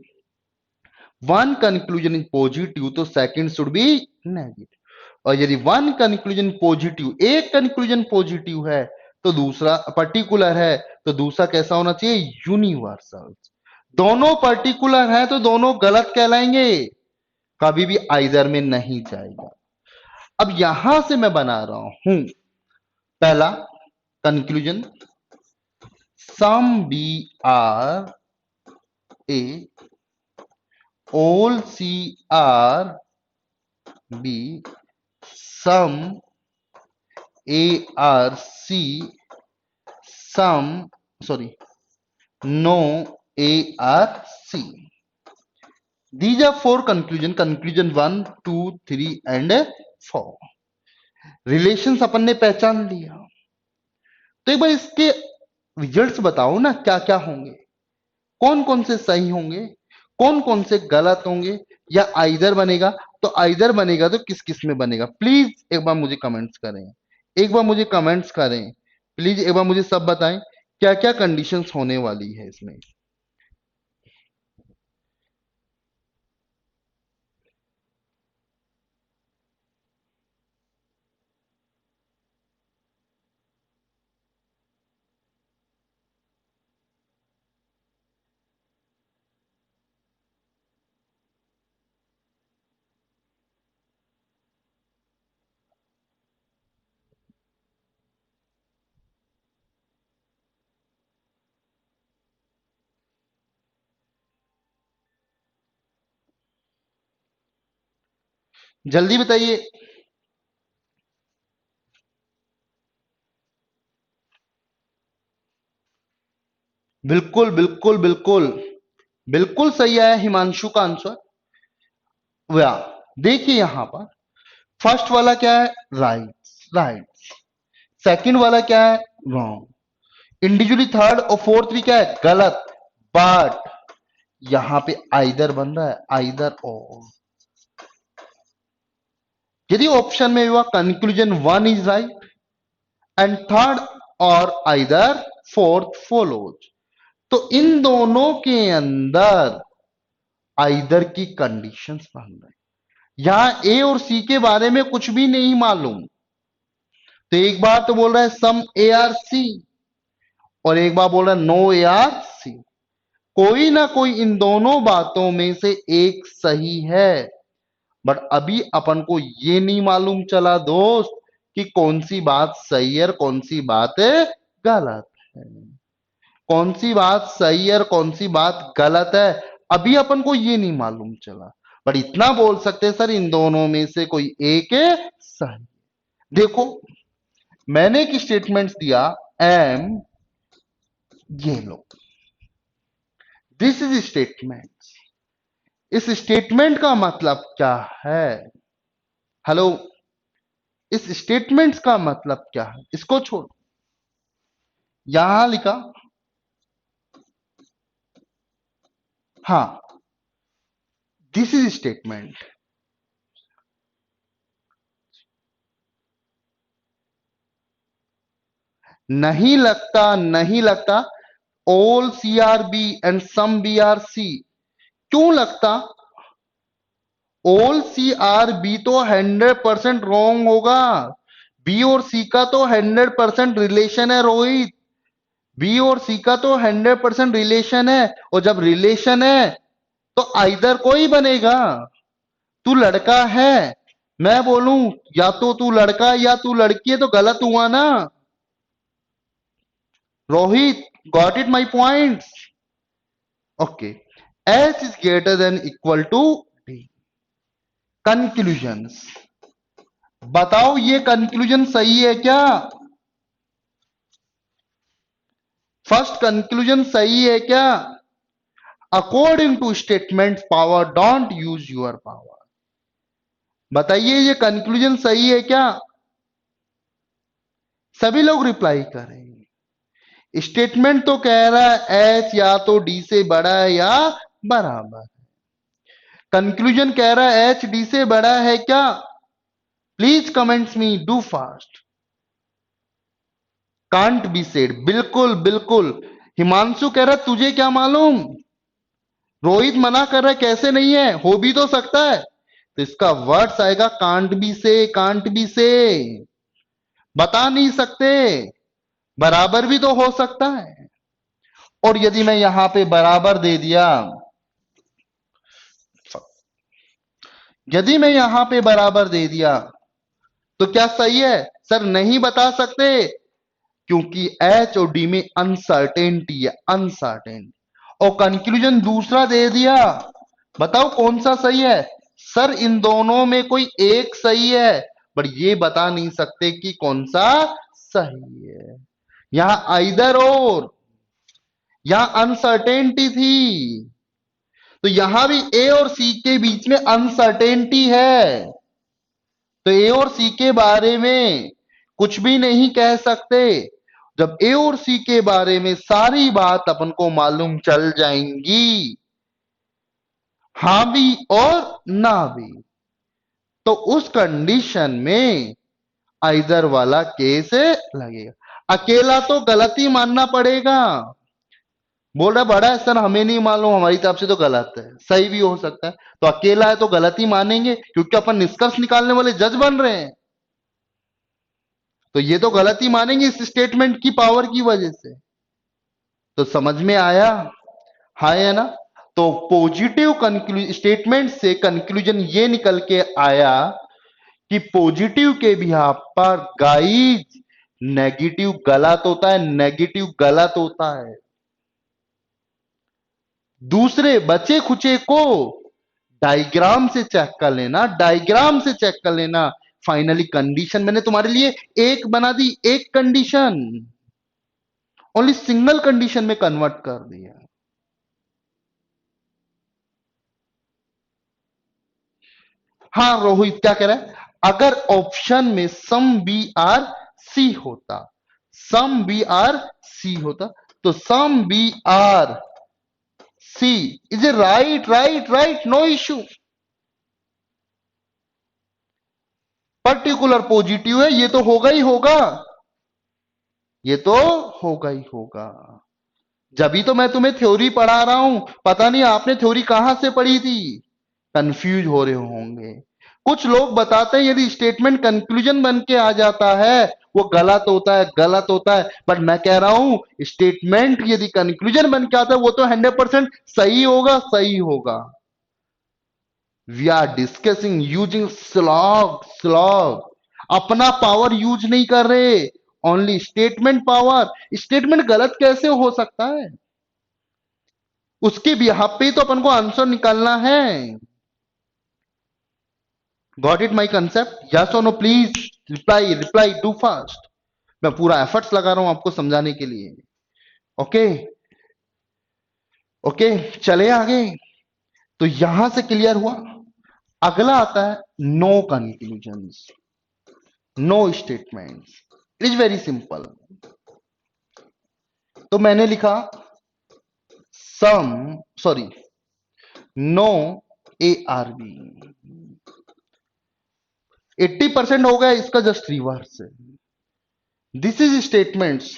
One conclusion is positive तो second should be negative। और यदि one conclusion positive, एक conclusion positive है तो दूसरा particular है, तो दूसरा कैसा होना चाहिए? यूनिवर्सल। दोनों पर्टिकुलर है तो दोनों गलत कहलाएंगे, कभी भी आइदर में नहीं जाएगा। अब यहां से मैं बना रहा हूं पहला conclusion, some B are A, all C R B, some A R C, some, sorry, no A R C. These are four conclusion, conclusion 1, 2, 3 and 4. Relations अपन ने पहचान लिया, तो एक बार इसके रिजल्ट्स बताओ ना, क्या क्या होंगे, कौन कौन से सही होंगे, कौन कौन से गलत होंगे, या आइदर बनेगा तो आइदर बनेगा तो किस किस में बनेगा? प्लीज एक बार मुझे कमेंट्स करें, एक बार मुझे कमेंट्स करें, प्लीज एक बार मुझे सब बताएं क्या क्या कंडीशंस होने वाली है इसमें। जल्दी बताइए। बिल्कुल बिल्कुल बिल्कुल बिल्कुल सही है हिमांशु का आंसर। वाह, देखिए यहां पर फर्स्ट वाला क्या है? Right, right. सेकंड वाला क्या है? रॉन्ग। इंडिविजुअली थर्ड और फोर्थ भी क्या है? गलत। बट यहां पे आइदर बन रहा है, आइदर और। यदि ऑप्शन में हुआ conclusion 1 is right and third और आइदर फोर्थ फॉलोज, तो इन दोनों के अंदर आइदर की कंडीशंस बन रही। यहां ए और सी के बारे में कुछ भी नहीं मालूम, तो एक बार तो बोल रहा है सम ए आर सी और एक बार बोल रहा है नो ए आर सी। कोई ना कोई इन दोनों बातों में से एक सही है, बट अभी अपन को ये नहीं मालूम चला दोस्त कि कौन सी बात सही है और कौन सी बात गलत है, कौन सी बात सही है और कौन सी बात गलत है, अभी अपन को ये नहीं मालूम चला। पर इतना बोल सकते हैं सर इन दोनों में से कोई एक सही। देखो मैंने एक स्टेटमेंट दिया एम, ये लो, दिस इज स्टेटमेंट। इस स्टेटमेंट का मतलब क्या है? हेलो, इस स्टेटमेंट्स का मतलब क्या है? इसको छोड़, यहां लिखा, हाँ, दिस इज स्टेटमेंट। नहीं लगता, नहीं लगता all C are B and some B are C. क्यों लगता? ऑल सी आर बी तो 100% रॉन्ग होगा। बी और सी का तो 100% रिलेशन है रोहित, बी और सी का तो 100% रिलेशन है, और जब रिलेशन है तो आइदर कोई बनेगा। तू लड़का है, मैं बोलूं या तो तू लड़का या तू लड़की है, तो गलत हुआ ना Rohit? Got it my point? Okay, H is greater than equal to D. Conclusions बताओ, ये कंक्लूजन सही है क्या? फर्स्ट कंक्लूजन सही है क्या? According to statement power don't use your power. बताइए ये कंक्लूजन सही है क्या? सभी लोग रिप्लाई करेंगे। स्टेटमेंट तो कह रहा है एच या तो डी से बड़ा है या बराबर है। कंक्लूजन कह रहा है एच डी से बड़ा है क्या? Please comments me, do fast. Can't be said, बिल्कुल बिल्कुल। हिमांशु कह रहा है तुझे क्या मालूम। रोहित मना कर रहा है कैसे नहीं है, हो भी तो सकता है। तो इसका वर्ड्स आएगा कांट बी से, कांट बी से, बता नहीं सकते, बराबर भी तो हो सकता है। और यदि मैं यहां पे बराबर दे दिया, यदि मैं यहां पे बराबर दे दिया तो क्या सही है? सर नहीं बता सकते, क्योंकि एच और डी में अनसर्टेनिटी है, अनसर्टेन। और कंक्लूजन दूसरा दे दिया, बताओ कौन सा सही है? सर इन दोनों में कोई एक सही है, पर ये बता नहीं सकते कि कौन सा सही है। यहां आइदर और, यहां अनसर्टेनिटी थी, तो यहां भी ए और सी के बीच में अनसर्टेनिटी है, तो ए और सी के बारे में कुछ भी नहीं कह सकते। जब ए और सी के बारे में सारी बात अपन को मालूम चल जाएंगी, हां भी और ना भी, तो उस कंडीशन में आइदर वाला केस लगेगा। अकेला तो गलत ही मानना पड़ेगा। बोल रहा बड़ा है सर हमें नहीं मालूम, हमारी तरफ से तो गलत है, सही भी हो सकता है, तो अकेला है तो गलत ही मानेंगे, क्योंकि अपन निष्कर्ष निकालने वाले जज बन रहे हैं, तो ये तो गलत ही मानेंगे इस स्टेटमेंट की पावर की वजह से। तो समझ में आया? हाँ है ना? तो पॉजिटिव स्टेटमेंट से कंक्लूजन ये निकल के आया कि पॉजिटिव के बिहाफ पर गाइज नेगेटिव गलत होता है, नेगेटिव गलत होता है। दूसरे बचे खुचे को डायग्राम से चेक कर लेना, डायग्राम से चेक कर लेना। फाइनली कंडीशन मैंने तुम्हारे लिए एक बना दी, एक कंडीशन ओनली सिंगल कंडीशन में कन्वर्ट कर दिया। हाँ रोहित क्या कह रहा है? अगर ऑप्शन में सम बी आर सी होता, सम बी आर सी होता, तो some B are C is A right, right, right, no issue. Particular positive है, ये तो होगा ही होगा, ये तो होगा ही होगा। जब तो मैं तुम्हें थ्योरी पढ़ा रहा हूं, पता नहीं आपने थ्योरी कहां से पढ़ी थी, कंफ्यूज हो रहे होंगे। कुछ लोग बताते हैं यदि स्टेटमेंट कंक्लूजन बन के आ जाता है वो गलत होता है, गलत होता है, बट मैं कह रहा हूं स्टेटमेंट यदि कंक्लूजन बन के आता है वो तो 100% सही होगा, सही होगा। We are discussing using slog, slog, अपना पावर यूज नहीं कर रहे, ओनली स्टेटमेंट पावर। स्टेटमेंट गलत कैसे हो सकता है? उसके बिहाफ पे ही तो अपन को आंसर निकालना है। Got it my concept? Yes और no please, reply, reply too fast. मैं पूरा एफर्ट्स लगा रहा हूं आपको समझाने के लिए। ओके, ओके, चले आगे। तो यहां से क्लियर हुआ। अगला आता है no conclusions, no statements. It is very simple. तो मैंने लिखा some, sorry, no A are B. 80% हो गया, इसका जस्ट रिवर्स है। This is statements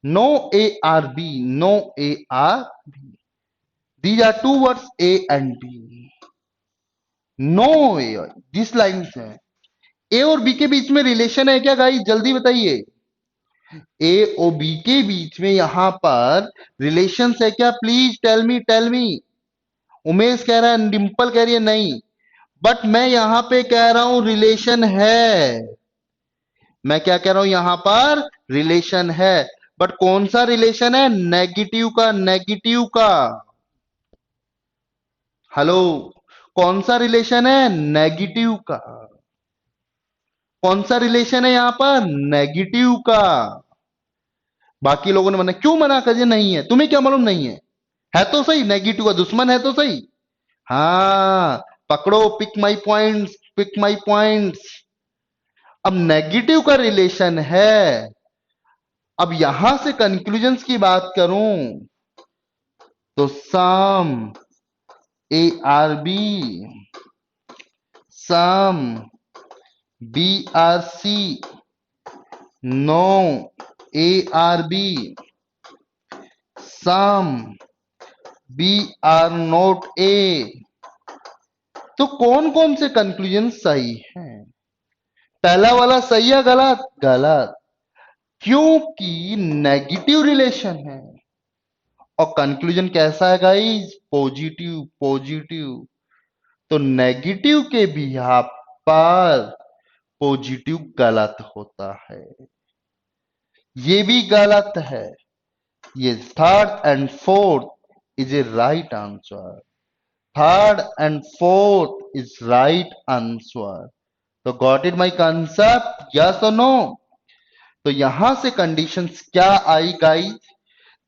no A are B, no A are B, these are two words A and B. No A, this line है। A और B के बीच में relation है क्या गाइस? जल्दी बताइए। ए और बी के बीच में यहां पर रिलेशन है क्या? Please tell me, tell me. Umesh कह रहा है, डिंपल कह रही है नहीं, बट मैं यहां पे कह रहा हूं रिलेशन है। मैं क्या कह रहा हूं? यहां पर रिलेशन है, बट कौन सा रिलेशन है? नेगेटिव का, नेगेटिव का। हेलो, कौन सा रिलेशन है? नेगेटिव का। कौन सा रिलेशन है यहां पर? नेगेटिव का। बाकी लोगों ने मना, क्यों मना कर दिया? नहीं है, तुम्हें क्या मालूम नहीं है? है तो सही, नेगेटिव का दुश्मन है तो सही। हाँ, पकड़ो, pick my points, pick my points. अब नेगेटिव का रिलेशन है। अब यहां से कंक्लूजन्स की बात करूं तो some A are B, some B are C, no A are B, some B are not A, तो कौन कौन से कंक्लूजन सही हैं? पहला वाला सही है गलत? गलत, क्योंकि नेगेटिव रिलेशन है। और कंक्लूजन कैसा है गाइस? Positive, positive. तो नेगेटिव के बिहाफ पर पॉजिटिव गलत होता है, ये भी गलत है। ये third and fourth is A right answer. Third and fourth is right answer. तो got it my concept? Yes और नो? तो यहां से कंडीशंस क्या आई गाइस?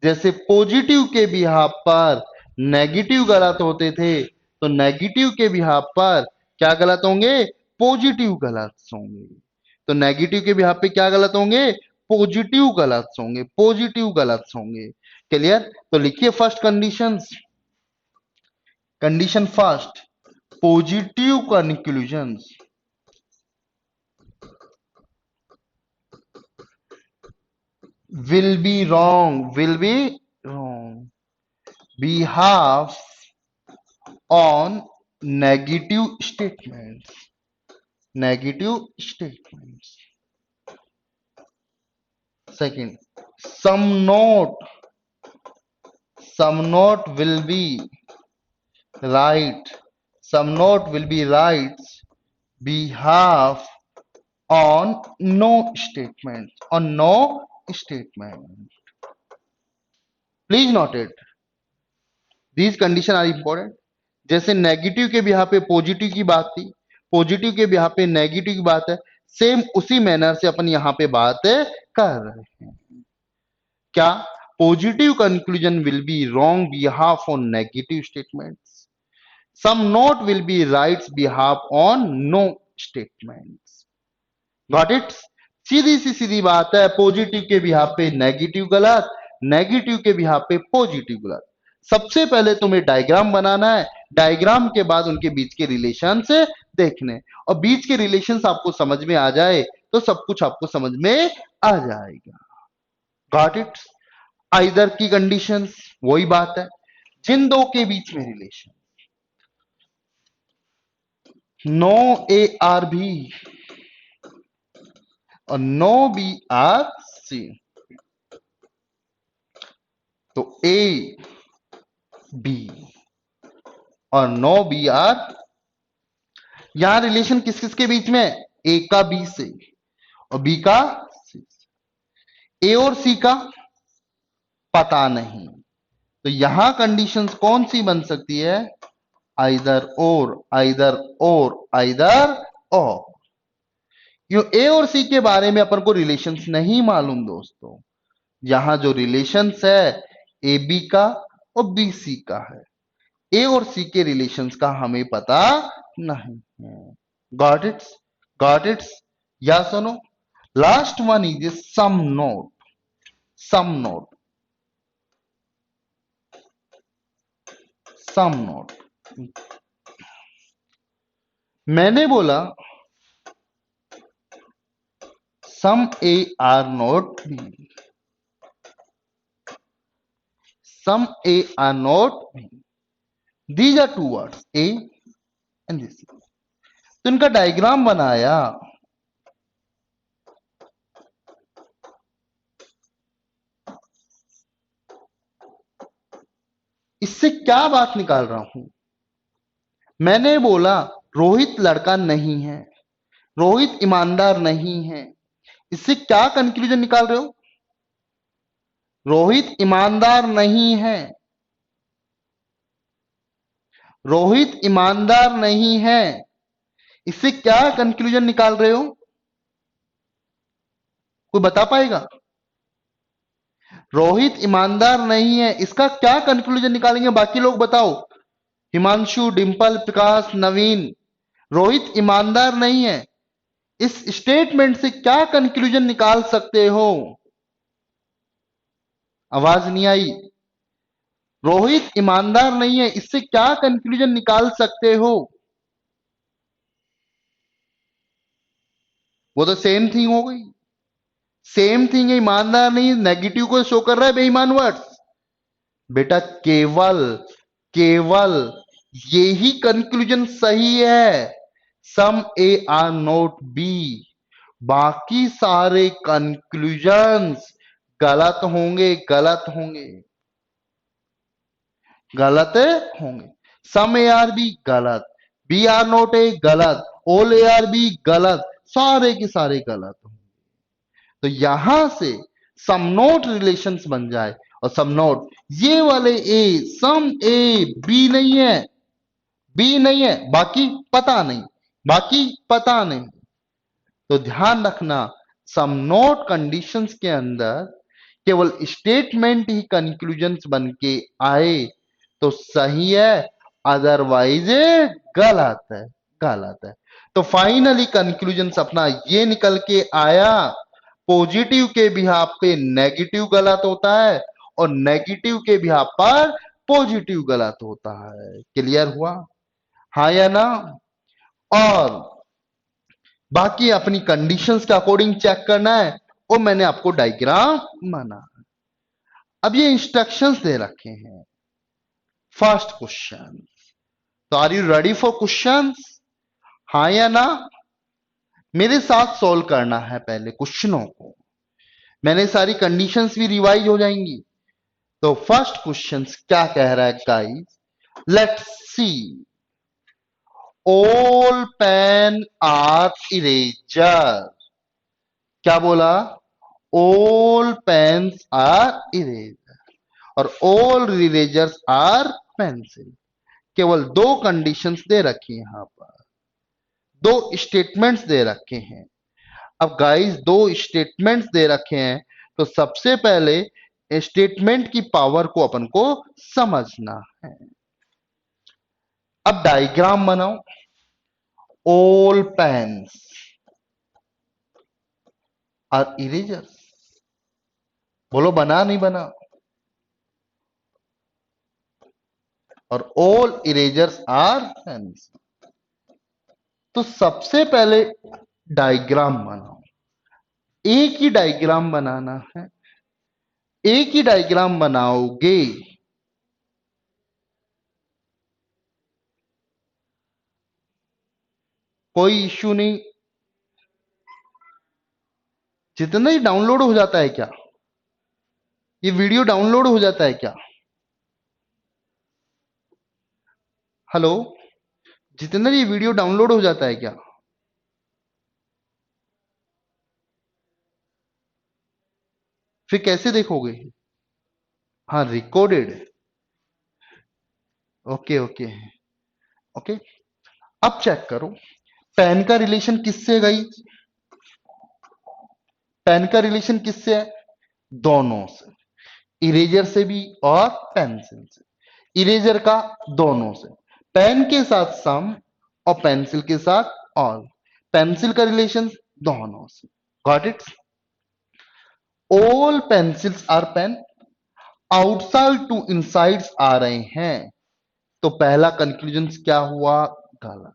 जैसे पॉजिटिव के बिहाफ पर नेगेटिव गलत होते थे, तो नेगेटिव के बिहाफ पर क्या गलत होंगे? पॉजिटिव गलत होंगे। तो नेगेटिव के बिहाफ पे क्या गलत होंगे? पॉजिटिव गलत होंगे, पॉजिटिव गलत होंगे। क्लियर? तो लिखिए first conditions. Condition first, positive conclusions will be wrong behalf on negative statements. Second, some note will be right, behalf on no statement. Please note it, these conditions are important. जैसे negative के behalf पे positive की बात थी, positive के behalf पे negative की बात है, सेम उसी मैनर से अपन यहां पे बात कर रहे हैं। क्या? Positive conclusion will be wrong behalf on negative statements, some not will be right behalf on no statements. Got it? सीधी सी सीधी बात है, पॉजिटिव के बिहाफ पे नेगेटिव गलत, नेगेटिव के बिहाफ पे पॉजिटिव गलत। सबसे पहले तुम्हें डायग्राम बनाना है, डायग्राम के बाद उनके बीच के रिलेशन से देखने, और बीच के रिलेशन आपको समझ में आ जाए तो सब कुछ आपको समझ में आ जाएगा। Got it? आइदर की कंडीशंस वही बात है, जिन दो के बीच में relation, no A are B और नो बी आर सी, तो ए बी और नो बी आर, यहां रिलेशन किस किस के बीच में? ए का बी से और बी का सी से। ए और सी का पता नहीं, तो यहां कंडीशंस कौन सी बन सकती है? आइदर और, आइदर और, आइदर और। क्यों? ए और सी के बारे में अपन को रिलेशंस नहीं मालूम दोस्तों। यहां जो रिलेशंस है ए बी का और बी सी का है, ए और सी के रिलेशंस का हमें पता नहीं है। Got it? Got it? या सुनो, last one is some not. Some not, some not. मैंने बोला some A are not B, some A are not B, these are two words A and this. तो इनका डायग्राम बनाया, इससे क्या बात निकाल रहा हूं? मैंने बोला रोहित लड़का नहीं है, रोहित ईमानदार नहीं है, इससे क्या कंक्लूजन निकाल रहे हो? रोहित ईमानदार नहीं है, रोहित ईमानदार नहीं है, इससे क्या कंक्लूजन निकाल रहे हो? कोई बता पाएगा? रोहित ईमानदार नहीं है, इसका क्या कंक्लूजन निकालेंगे? बाकी लोग बताओ, हिमांशु, डिंपल, प्रकाश, नवीन। रोहित ईमानदार नहीं है, इस स्टेटमेंट से क्या कंक्लूजन निकाल सकते हो? आवाज नहीं आई। रोहित ईमानदार नहीं है, इससे क्या कंक्लूजन निकाल सकते हो? वो तो सेम थिंग हो गई, सेम थिंग है। ईमानदार नहीं, नेगेटिव को शो कर रहा है बेईमान वर्ड्स। बेटा केवल, केवल यही कंक्लूजन सही है। सम ए आर नॉट बी, बाकी सारे कंक्लूजन्स गलत होंगे, गलत होंगे, गलत होंगे। सम ए आर बी गलत, बी आर नॉट ए गलत, ऑल ए आर बी गलत, सारे के सारे गलत होंगे। तो यहां से सम नोट रिलेशंस बन जाए, और सम नोट ये वाले ए, सम ए बी नहीं है, बी नहीं है, बाकी पता नहीं, बाकी पता नहीं। तो ध्यान रखना, सम नोट कंडीशंस के अंदर केवल स्टेटमेंट ही कंक्लूजन्स बन के आए तो सही है, अदरवाइज गलत है, गलत है। तो फाइनली कंक्लूजन्स अपना ये निकल के आया, पॉजिटिव के बिहाफ पे नेगेटिव गलत होता है, और नेगेटिव के बिहाफ पर पॉजिटिव गलत होता है। क्लियर हुआ? हाँ या ना? और बाकी अपनी कंडीशंस के अकॉर्डिंग चेक करना है, वो मैंने आपको डायग्राम बना। अब ये इंस्ट्रक्शंस दे रखे हैं। फर्स्ट क्वेश्चन, तो are you ready for questions? हाँ या ना? मेरे साथ सॉल्व करना है पहले क्वेश्चनों को, मैंने सारी कंडीशंस भी रिवाइज हो जाएंगी। तो फर्स्ट क्वेश्चन क्या कह रहा है guys, let's see, all pen are eraser. क्या बोला? ऑल पेन्स आर इरेजर और ऑल इरेजर्स आर पेंसिल। केवल दो कंडीशंस दे रखी हैं, यहां पर दो स्टेटमेंट्स दे रखे हैं। अब गाइस दो स्टेटमेंट्स दे रखे हैं, तो सबसे पहले स्टेटमेंट की पावर को अपन को समझना है। अब डायग्राम बनाओ, ऑल पेन्स आर इरेजर्स। बोलो बना नहीं बना? और ऑल इरेजर्स आर पेन्स। तो सबसे पहले डायग्राम बनाओ, एक ही डायग्राम बनाना है, एक ही डायग्राम बनाओगे। कोई इश्यू नहीं, जितना ही डाउनलोड हो जाता है क्या? ये वीडियो डाउनलोड हो जाता है क्या? हेलो, जितना ये वीडियो डाउनलोड हो जाता है क्या? फिर कैसे देखोगे? हाँ, रिकॉर्डेड। Okay okay okay. अब चेक करो, पेन का रिलेशन किससे है गई? पेन का रिलेशन किससे है? दोनों से, इरेजर से भी और पेंसिल से। इरेजर का दोनों से, पेन के साथ सम और पेंसिल के साथ ऑल। पेंसिल का रिलेशन दोनों से। Got it? All pencils are pen, outside to insides आ रहे हैं, तो पहला कंक्लूजन क्या हुआ? गलत।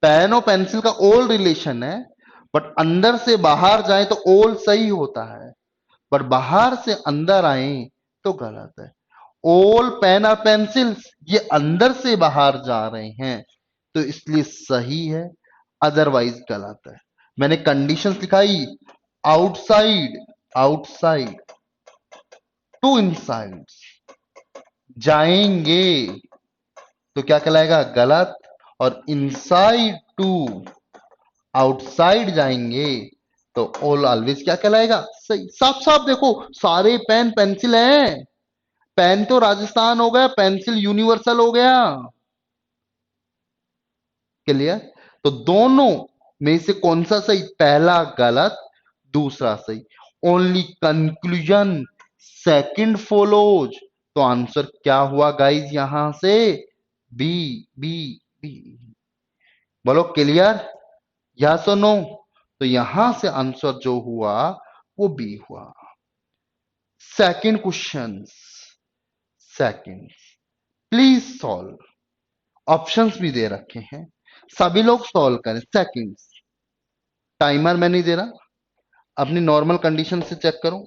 पेन और पेंसिल का ऑल रिलेशन है, बट अंदर से बाहर जाए तो ऑल सही होता है, पर बाहर से अंदर आए तो गलत है। ऑल पेन और पेंसिल्स ये अंदर से बाहर जा रहे हैं, तो इसलिए सही है, अदरवाइज गलत है। मैंने कंडीशंस लिखाई, आउटसाइड, आउटसाइड टू इनसाइड जाएंगे तो क्या कहलाएगा? गलत। और इनसाइड टू आउटसाइड जाएंगे तो ऑल ऑलवेज क्या कहलाएगा? सही। साफ साफ देखो, सारे पेन पेंसिल हैं। पेन तो राजस्थान हो गया, पेंसिल यूनिवर्सल हो गया। क्लियर? तो दोनों में से कौन सा सही? पहला गलत, दूसरा सही। Only conclusion second follows. तो आंसर क्या हुआ गाइस यहां से? B, B, B. बोलो क्लियर? यस और नो? तो यहां से आंसर जो हुआ वो बी हुआ। Second question, second, please solve. Options भी दे रखे हैं, सभी लोग सॉल्व करें। सेकंड्स, टाइमर मैं नहीं दे रहा, अपनी नॉर्मल कंडीशन से चेक करो।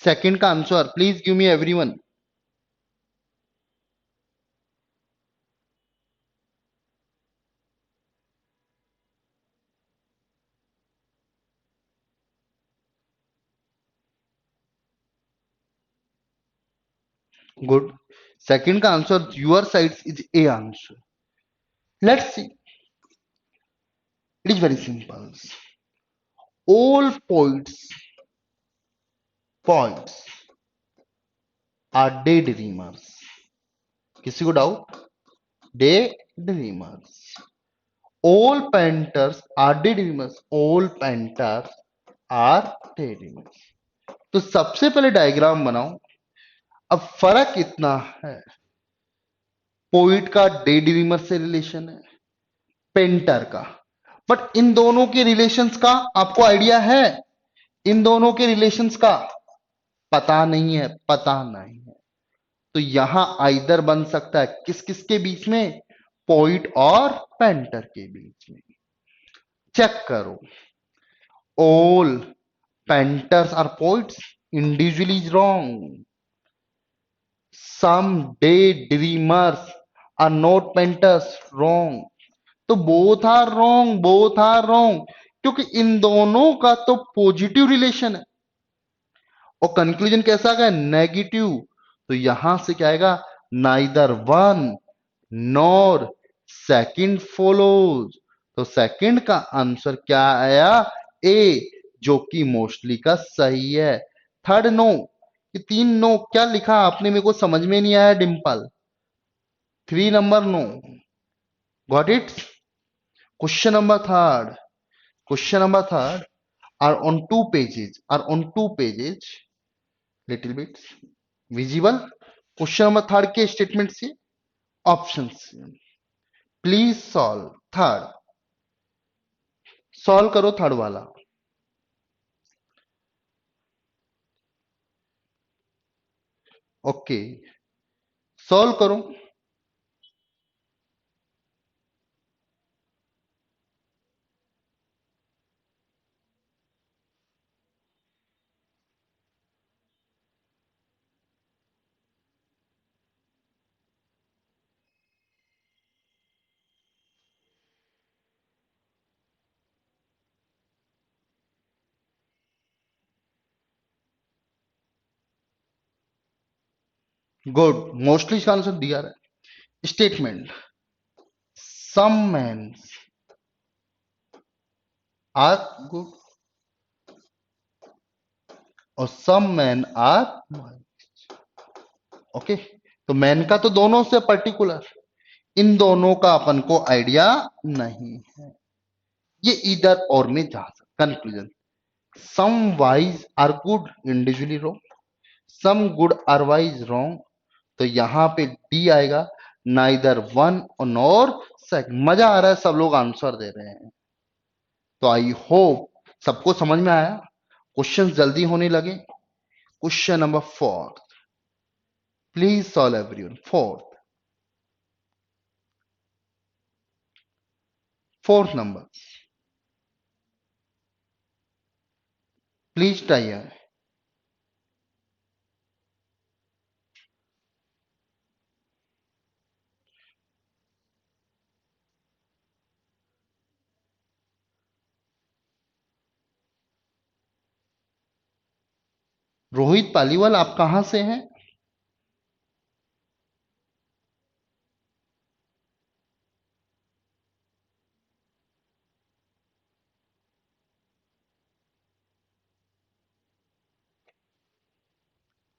सेकंड का answer please give me everyone. Good. Second का answer your side is a answer. Let's see, it is very simple. All poets are day dreamers. किसी को doubt? Day dreamers. All painters are day dreamers. All painters are day dreamers. तो सबसे पहले diagram बनाओ। अब फर्क इतना है, पोइट का डे ड्रीमर से रिलेशन है, पेंटर का, बट इन दोनों के रिलेशंस का आपको आइडिया है? इन दोनों के रिलेशंस का पता नहीं है, पता नहीं है। तो यहां आइदर बन सकता है किस किस के बीच में? पोइट और पेंटर के बीच में। चेक करो। All painters are poets individually is wrong. Some day dreamers are not painters, wrong. तो both are wrong, both are wrong, क्योंकि इन दोनों का तो पॉजिटिव रिलेशन है और कंक्लूजन कैसा आ गया? नेगेटिव। तो यहां से क्या आएगा? Neither one nor second follows. तो सेकंड का आंसर क्या आया? ए, जो कि मोस्टली का सही है। Third no. ये तीन नो क्या लिखा आपने, मेरे को समझ में नहीं आया Dimple. 3 number no. Got it? Question number third. Question number third are on two pages little bit visible. Question number third के स्टेटमेंट से option please solve third. Solve करो थर्ड वाला। ओके, सॉल्व करो। गुड, मोस्टली इसका answer दिया है। Statement, some man are good और some man are okay. तो मैन का तो दोनों से पर्टिकुलर, इन दोनों का अपन को आइडिया नहीं है। ये इधर और में जा सकता। Conclusion, some wise are good individually wrong, some good are wise wrong. तो यहां पे डी आएगा, नाइदर वन नॉर सेकंड। मजा आ रहा है, सब लोग आंसर दे रहे हैं। तो आई होप सबको समझ में आया, क्वेश्चन जल्दी होने लगे। Question number fourth, please solve everyone. Fourth number, please try. Rohit Paliwal, आप कहां से हैं?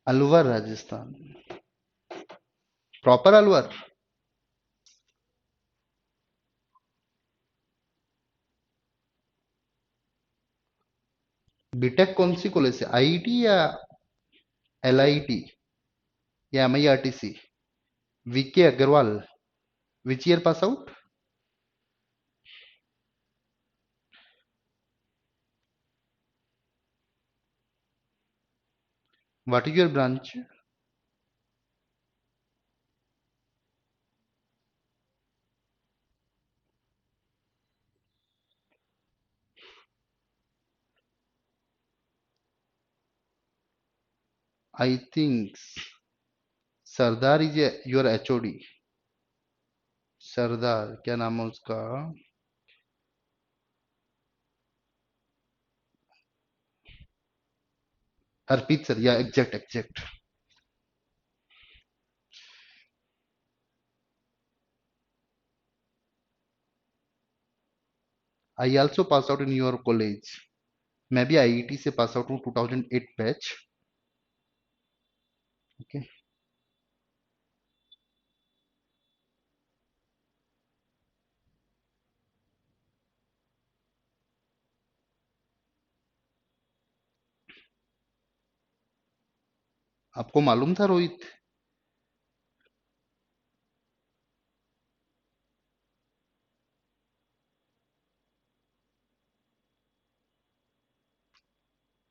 अलवर राजस्थान, प्रॉपर अलवर। बीटेक कौन सी कॉलेज से? आईआईटी या एलआईटी या MIRTC? VK Agarwal, which year pass out? What is your branch? I think Sardar is your HOD. Sardar क्या नाम है उसका? Arpit sir, yeah exact exact. I also pass out in your college. मैं भी आईआईटी से पास आउट हूँ, 2008 बैच। ओके, आपको मालूम था Rohit?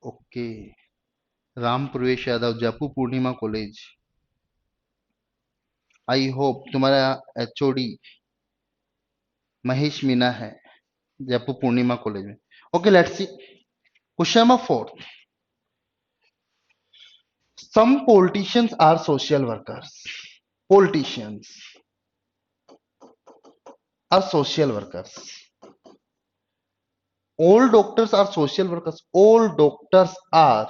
Okay. Ram Pravesh Yadav, Jaipur Poornima college. I hope तुम्हारा एचओडी महेश मीना है, जयपुर पूर्णिमा कॉलेज में। Okay, let's see question number 4। Some politicians are social workers. Politicians are social workers. All doctors are social workers. All doctors are,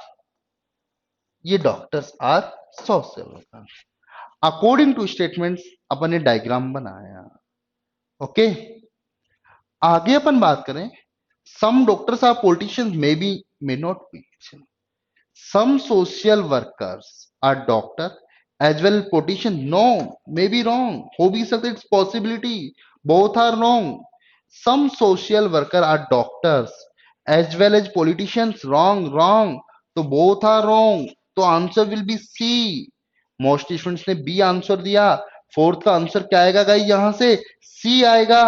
ये doctors are social workers. According to statements अपन ने diagram बनाया। Okay, आगे अपन बात करें, some doctors are politicians, may be, may not be. Some social workers are doctor as well politician. No, maybe wrong. हो भी सकता है, it's possibility. Both are wrong. Some social worker are doctors as well as politicians. Wrong, wrong. तो both are wrong. तो answer will be C. Most students ने B answer दिया। Fourth का answer क्या आएगा गाइस? यहां से सी आएगा।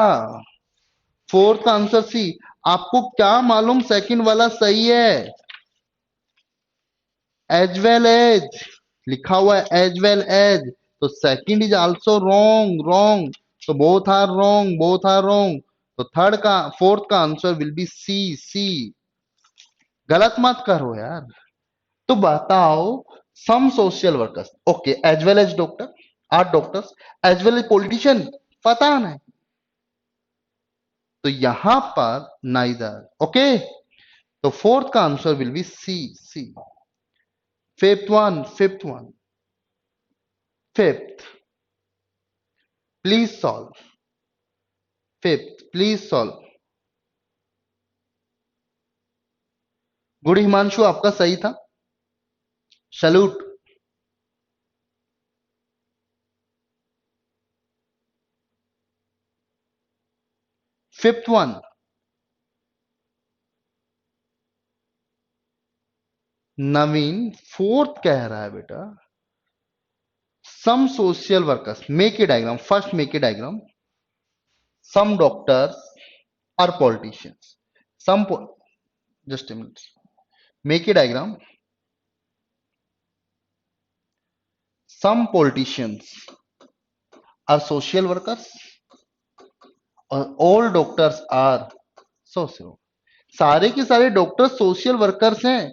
फोर्थ का आंसर सी। आपको क्या मालूम सेकंड वाला सही है? एज वेल एज लिखा हुआ है, एज वेल एज, तो second is also wrong, wrong. तो both are wrong, both are wrong. तो थर्ड का, फोर्थ का answer will be C, C. गलत मत करो यार। तो बताओ, some social workers, okay, as well as doctor, are doctors, as well as politician, पता नहीं। तो यहां पर नाइदर। ओके, तो फोर्थ का answer will be C, C. Fifth one, fifth, please solve. Fifth, please solve. Good Himanshu, आपका सही था, salute. Fifth one, Naveen fourth कह रहा है बेटा। Some social workers, make a diagram, first make a diagram. Some doctors are politicians. Some, just a minute, make a diagram. Some politicians are social workers और all doctors are social। सारे के सारे doctor social workers हैं।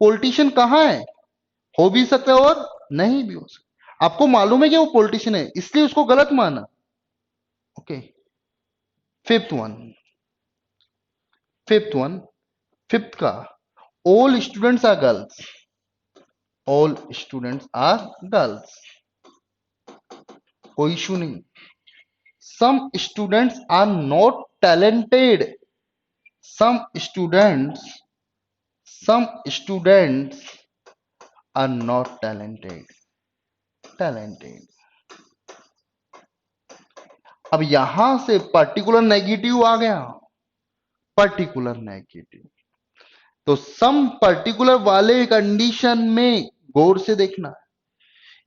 Politician कहाँ है? हो भी सकता है और नहीं भी हो सकता। आपको मालूम है कि वो पॉलिटिशियन है, इसलिए उसको गलत माना। Okay, fifth one, fifth one, fifth का, all students are girls. All students are girls, कोई इशू नहीं। Some students are not talented. Some students, some students are not talented, talented. अब यहां से पर्टिकुलर नेगेटिव आ गया, पर्टिकुलर नेगेटिव। तो some particular वाले कंडीशन में गौर से देखना,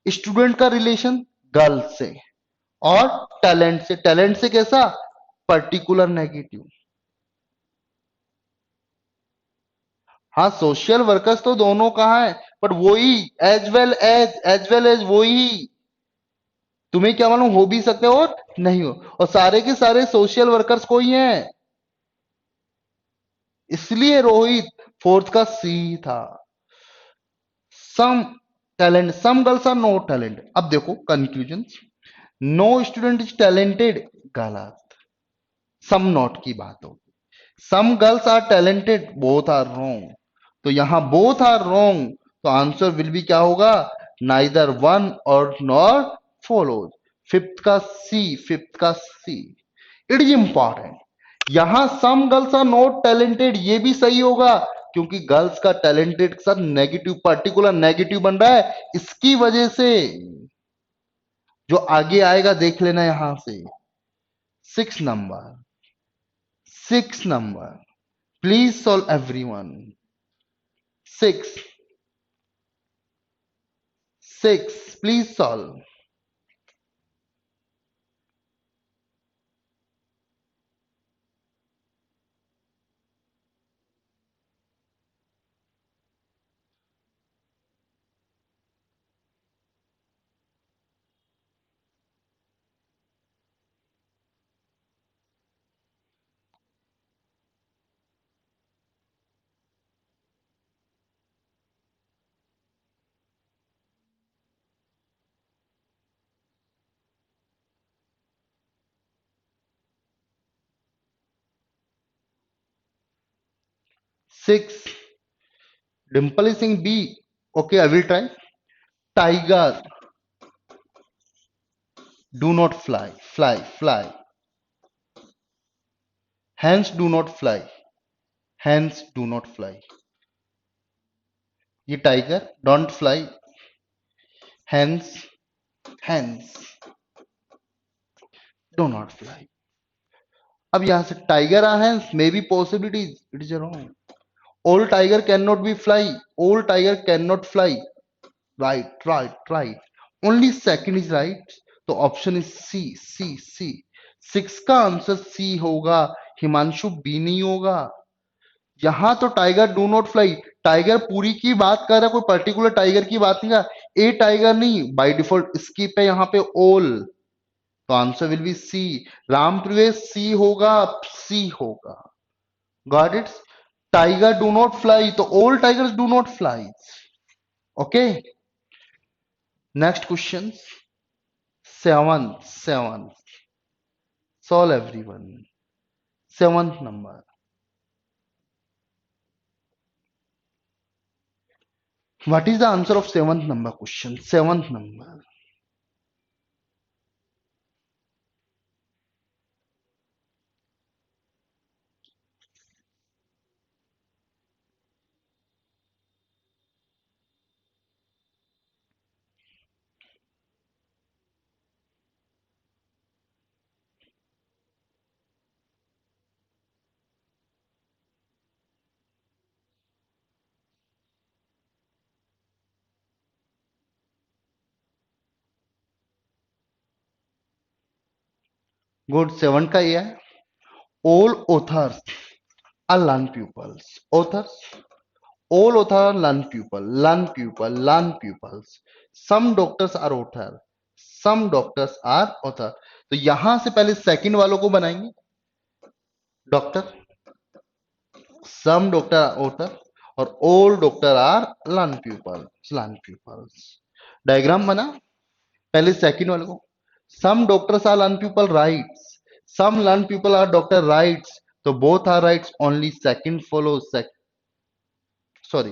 स्टूडेंट का रिलेशन गर्ल से और टैलेंट से। टैलेंट से कैसा? Particular negative. हाँ, सोशल वर्कर्स तो दोनों कहा है, बट वही as well as, as well as वही। तुम्हें क्या मालूम, हो भी सकते हो और नहीं हो। और सारे के सारे सोशल वर्कर्स कोई हैं, इसलिए रोहित फोर्थ का सी था। Some talent, some girls are not talent. अब देखो conclusion, no student is talented, गलत। सम नॉट की बात हो, some girls are talented, both are wrong. तो यहां बोथ आर रॉन्ग, तो आंसर विल बी क्या होगा, नाइदर वन और नॉर फॉलोज। फिफ्थ का सी, फिफ्थ का सी। इट इज इंपॉर्टेंट, यहां some girls are not talented ये भी सही होगा, क्योंकि गर्ल्स का टैलेंटेड के साथ नेगेटिव, पर्टिकुलर नेगेटिव बन रहा है, इसकी वजह से जो आगे आएगा देख लेना यहां से। 6 number, 6 number, please solve everyone. 6, 6, please solve. 6, Dimple is saying B. Okay, I will try. Tiger, do not fly, fly, fly. Hens do not fly, hens do not fly. ये tiger don't fly, hens, hens do not fly. अब यहां से tiger are hens, maybe possibilities, it is wrong. All tiger cannot be fly, all tiger cannot fly. Right, right, right. Only second is right. तो option is सी, सी, सी। 6 का answer सी होगा, Himanshu B नहीं होगा। यहां तो tiger do not fly, tiger पूरी की बात कर रहा है, कोई पर्टिकुलर टाइगर की बात नहीं कर रहा। ए टाइगर नहीं, बाय डिफॉल्ट स्किप है यहाँ पे ऑल, तो answer will be C. Ram Pravesh C होगा, सी होगा। Got it. Tiger do not fly, तो all tigers do not fly. Okay, next question. Seven, seven, solve everyone. Seventh number. What is the answer of seventh number question? Seventh number. Good. Seven का ये है. All authors are learn pupils. Authors. All authors are learn pupil. Learn pupil. Learn pupils. Some doctors are author. Some doctors are author. तो यहां से पहले second वालों को बनाएंगे doctor. Some doctor are author और all doctor are learn peoples, learn peoples. Diagram बना, पहले सेकंड वाले को। Some doctors are learn people rights, some learn people are doctor rights, तो both are rights, only second follow, sorry,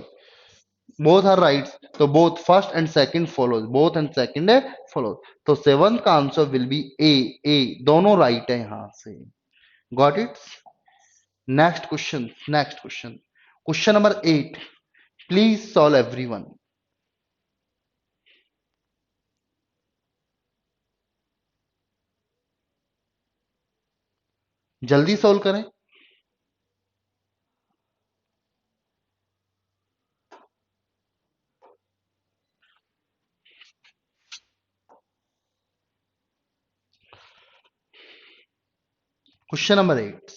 both are rights, तो both first and second follows, both and second follows. तो seven का answer will be A, A दोनों right है यहां से। Got it. Next question, next question, question number 8। Please solve everyone. जल्दी solve करें। Question number 8,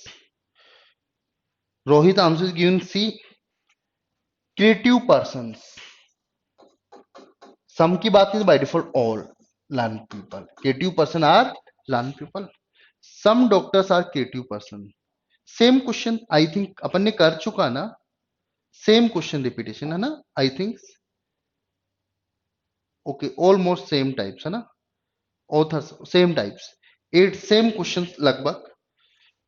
Rohit answer is given C. Creative person, some की बात की by default all learn people, creative person are learn people. Some doctors are creative person. Same question I think अपन ने कर चुका ना, सेम क्वेश्चन रिपीटेशन है ना I think. Okay, almost same types है ना, authors same types, 8 same questions लगभग.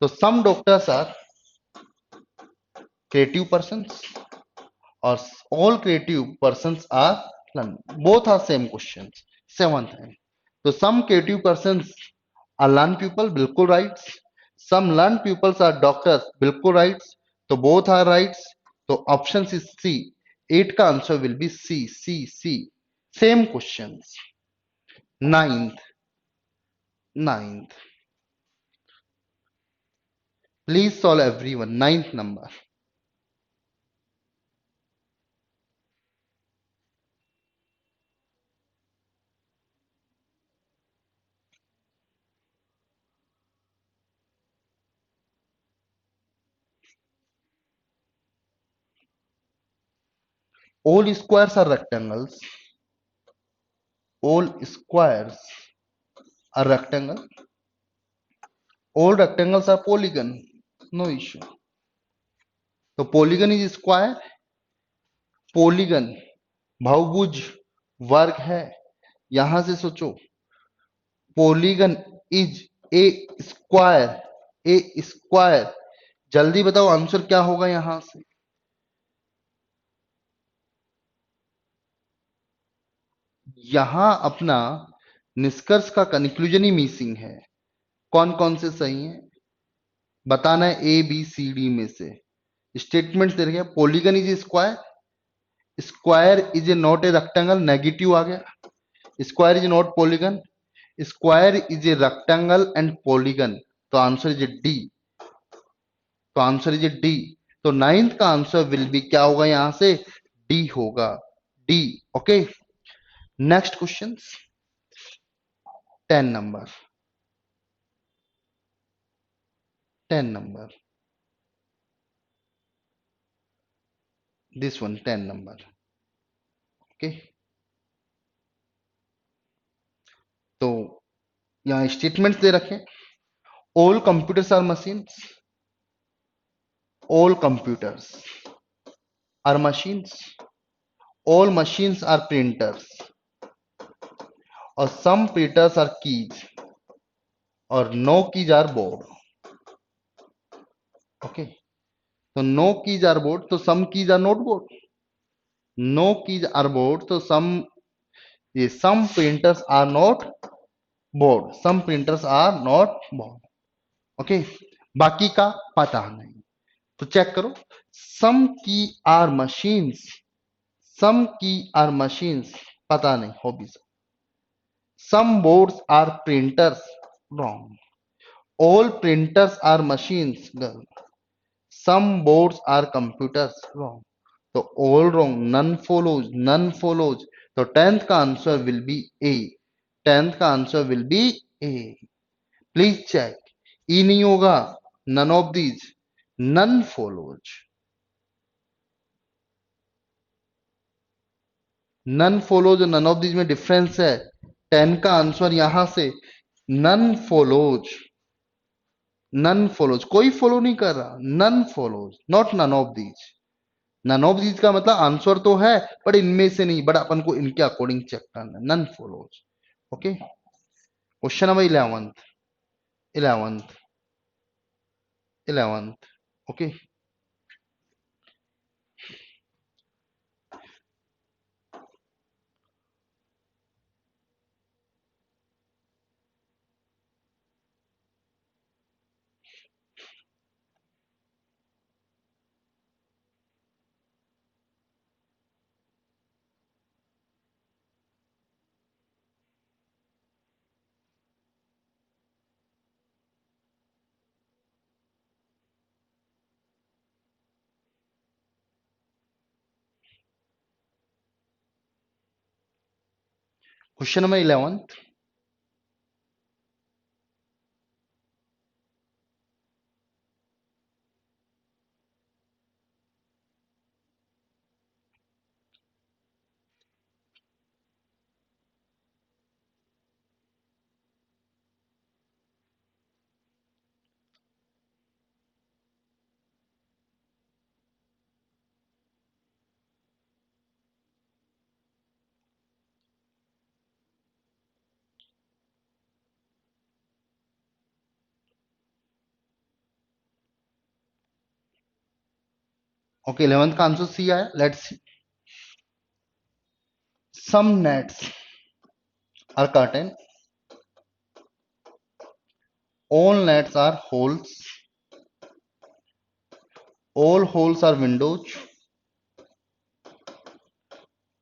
तो some doctors are creative persons or all creative persons are learn. Both are same questions. Seventh है. तो some creative persons are learn people, बिल्कुल right. Some learn pupils are doctors, बिल्कुल right. तो both are right. तो option is C. 8 का answer will be C. C. C. Same questions. Ninth. Ninth. Please solve everyone. Ninth number. All squares are rectangles. All squares are rectangle. All rectangles are polygon. No issue. तो polygon is square. Polygon बहुभुज वर्ग है. यहां से सोचो, polygon is a square. A square. जल्दी बताओ answer क्या होगा यहां से. यहां अपना निष्कर्ष का कंक्लूजन ही मिसिंग है. कौन कौन से सही है बताना है. ए बी सी डी में से स्टेटमेंट दे रखे. Polygon is square. Square is a not a rectangle. Negative आ गया. Square is not polygon. Square is a rectangle and polygon. तो आंसर इज डी. तो आंसर इज डी. तो ninth का आंसर विल बी क्या होगा यहां से. डी होगा. D. Okay. Next question. 10 number. 10 number. This one 10 number. Okay. तो यहां स्टेटमेंट्स दे रखे. All computers are machines. All computers are machines. All machines are printers. और सम प्रिंटर्स आर कीज. और no keys are board. Okay. तो no keys are board. तो some keys are not board. No keys are board. तो some, ये some printers are not board. Some printers are not board. Okay. बाकी का पता नहीं. तो चेक करो. सम की आर मशीन्स. सम की आर मशीन्स पता नहीं. Hobbies. Some boards are printers. Wrong. All printers are machines. Girl. Some boards are computers. Wrong. So all wrong. None follows. None follows. So 10th का answer will be A. 10th का answer will be A. Please check. E नहीं होगा. None of these. None follows. None follows और none of these में difference है. 10 का answer यहां से none follows. None follows. कोई फॉलो नहीं कर रहा. None follows. Not none of these. None of these का मतलब आंसर तो है बट इनमें से नहीं. बट अपन को इनके अकॉर्डिंग चेक करना है. None follows. Okay. Question number 11th. 11th. 11th. Okay. Question number 11th. Okay 11th का आंसर सी आया. Let's see. Some nets are curtain, all nets are holes, all holes are windows,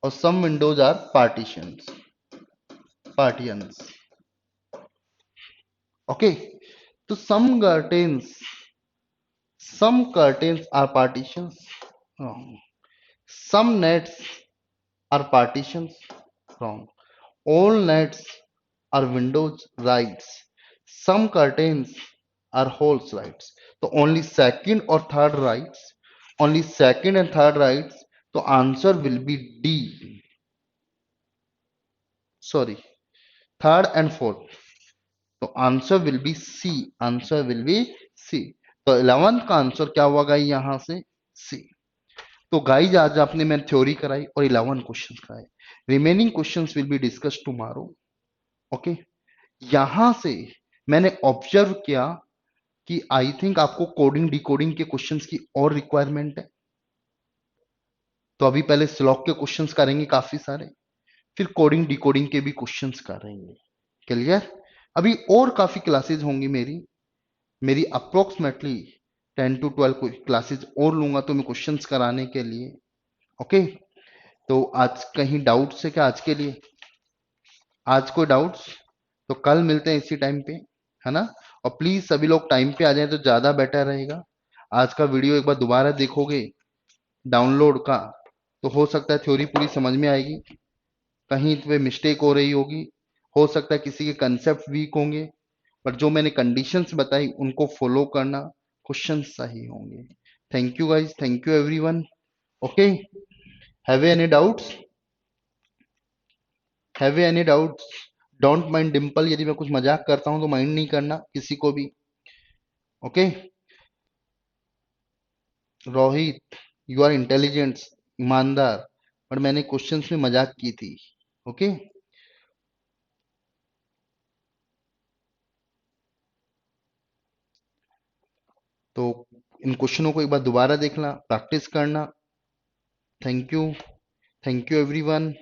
or some windows are partitions. Okay, so some curtains are partitions, wrong. Some nets are partitions, wrong. All nets are windows, right. Some curtains are holes, right. So only second or third rights, only second and third rights. So answer will be D. Sorry, third and fourth. तो answer will be C. Answer will be C. तो 11th का answer क्या हुआ guys यहां से? सी. तो guys आज आपने मैं थ्योरी कराई और 11 क्वेश्चन कराए. Remaining questions will be discuss tomorrow. Okay. यहां से मैंने ऑब्जर्व किया कि आई थिंक आपको कोडिंग डिकोडिंग के क्वेश्चंस की और रिक्वायरमेंट है. तो अभी पहले स्लॉक के क्वेश्चंस करेंगे काफी सारे, फिर कोडिंग डिकोडिंग के भी क्वेश्चंस करेंगे. क्लियर? अभी और काफी क्लासेस होंगी मेरी अप्रोक्सीमेटली 10 to 12 क्लासेस और लूंगा तो मैं क्वेश्चंस कराने के लिए. ओके. तो आज कहीं डाउट्स है क्या आज के लिए? आज कोई डाउट्स? तो कल मिलते हैं इसी टाइम पे, है ना. और प्लीज सभी लोग टाइम पे आ जाएं तो ज्यादा बेटर रहेगा. आज का वीडियो एक बार दोबारा देखोगे डाउनलोड का तो हो सकता है थ्योरी पूरी समझ में आएगी, कहीं पे मिस्टेक हो रही होगी, हो सकता है किसी के कंसेप्ट वीक होंगे, पर जो मैंने कंडीशंस बताई उनको फॉलो करना, क्वेश्चन सही होंगे. Thank you guys, thank you everyone. Okay. Have any doubts? Have any doubts? Don't mind Dimple, यदि मैं कुछ मजाक करता हूं तो माइंड नहीं करना किसी को भी. Okay. Rohit, you are intelligent, ईमानदार, पर मैंने क्वेश्चंस में मजाक की थी. ओके. तो इन क्वेश्चनों को एक बार दोबारा देखना, प्रैक्टिस करना. Thank you. Thank you everyone.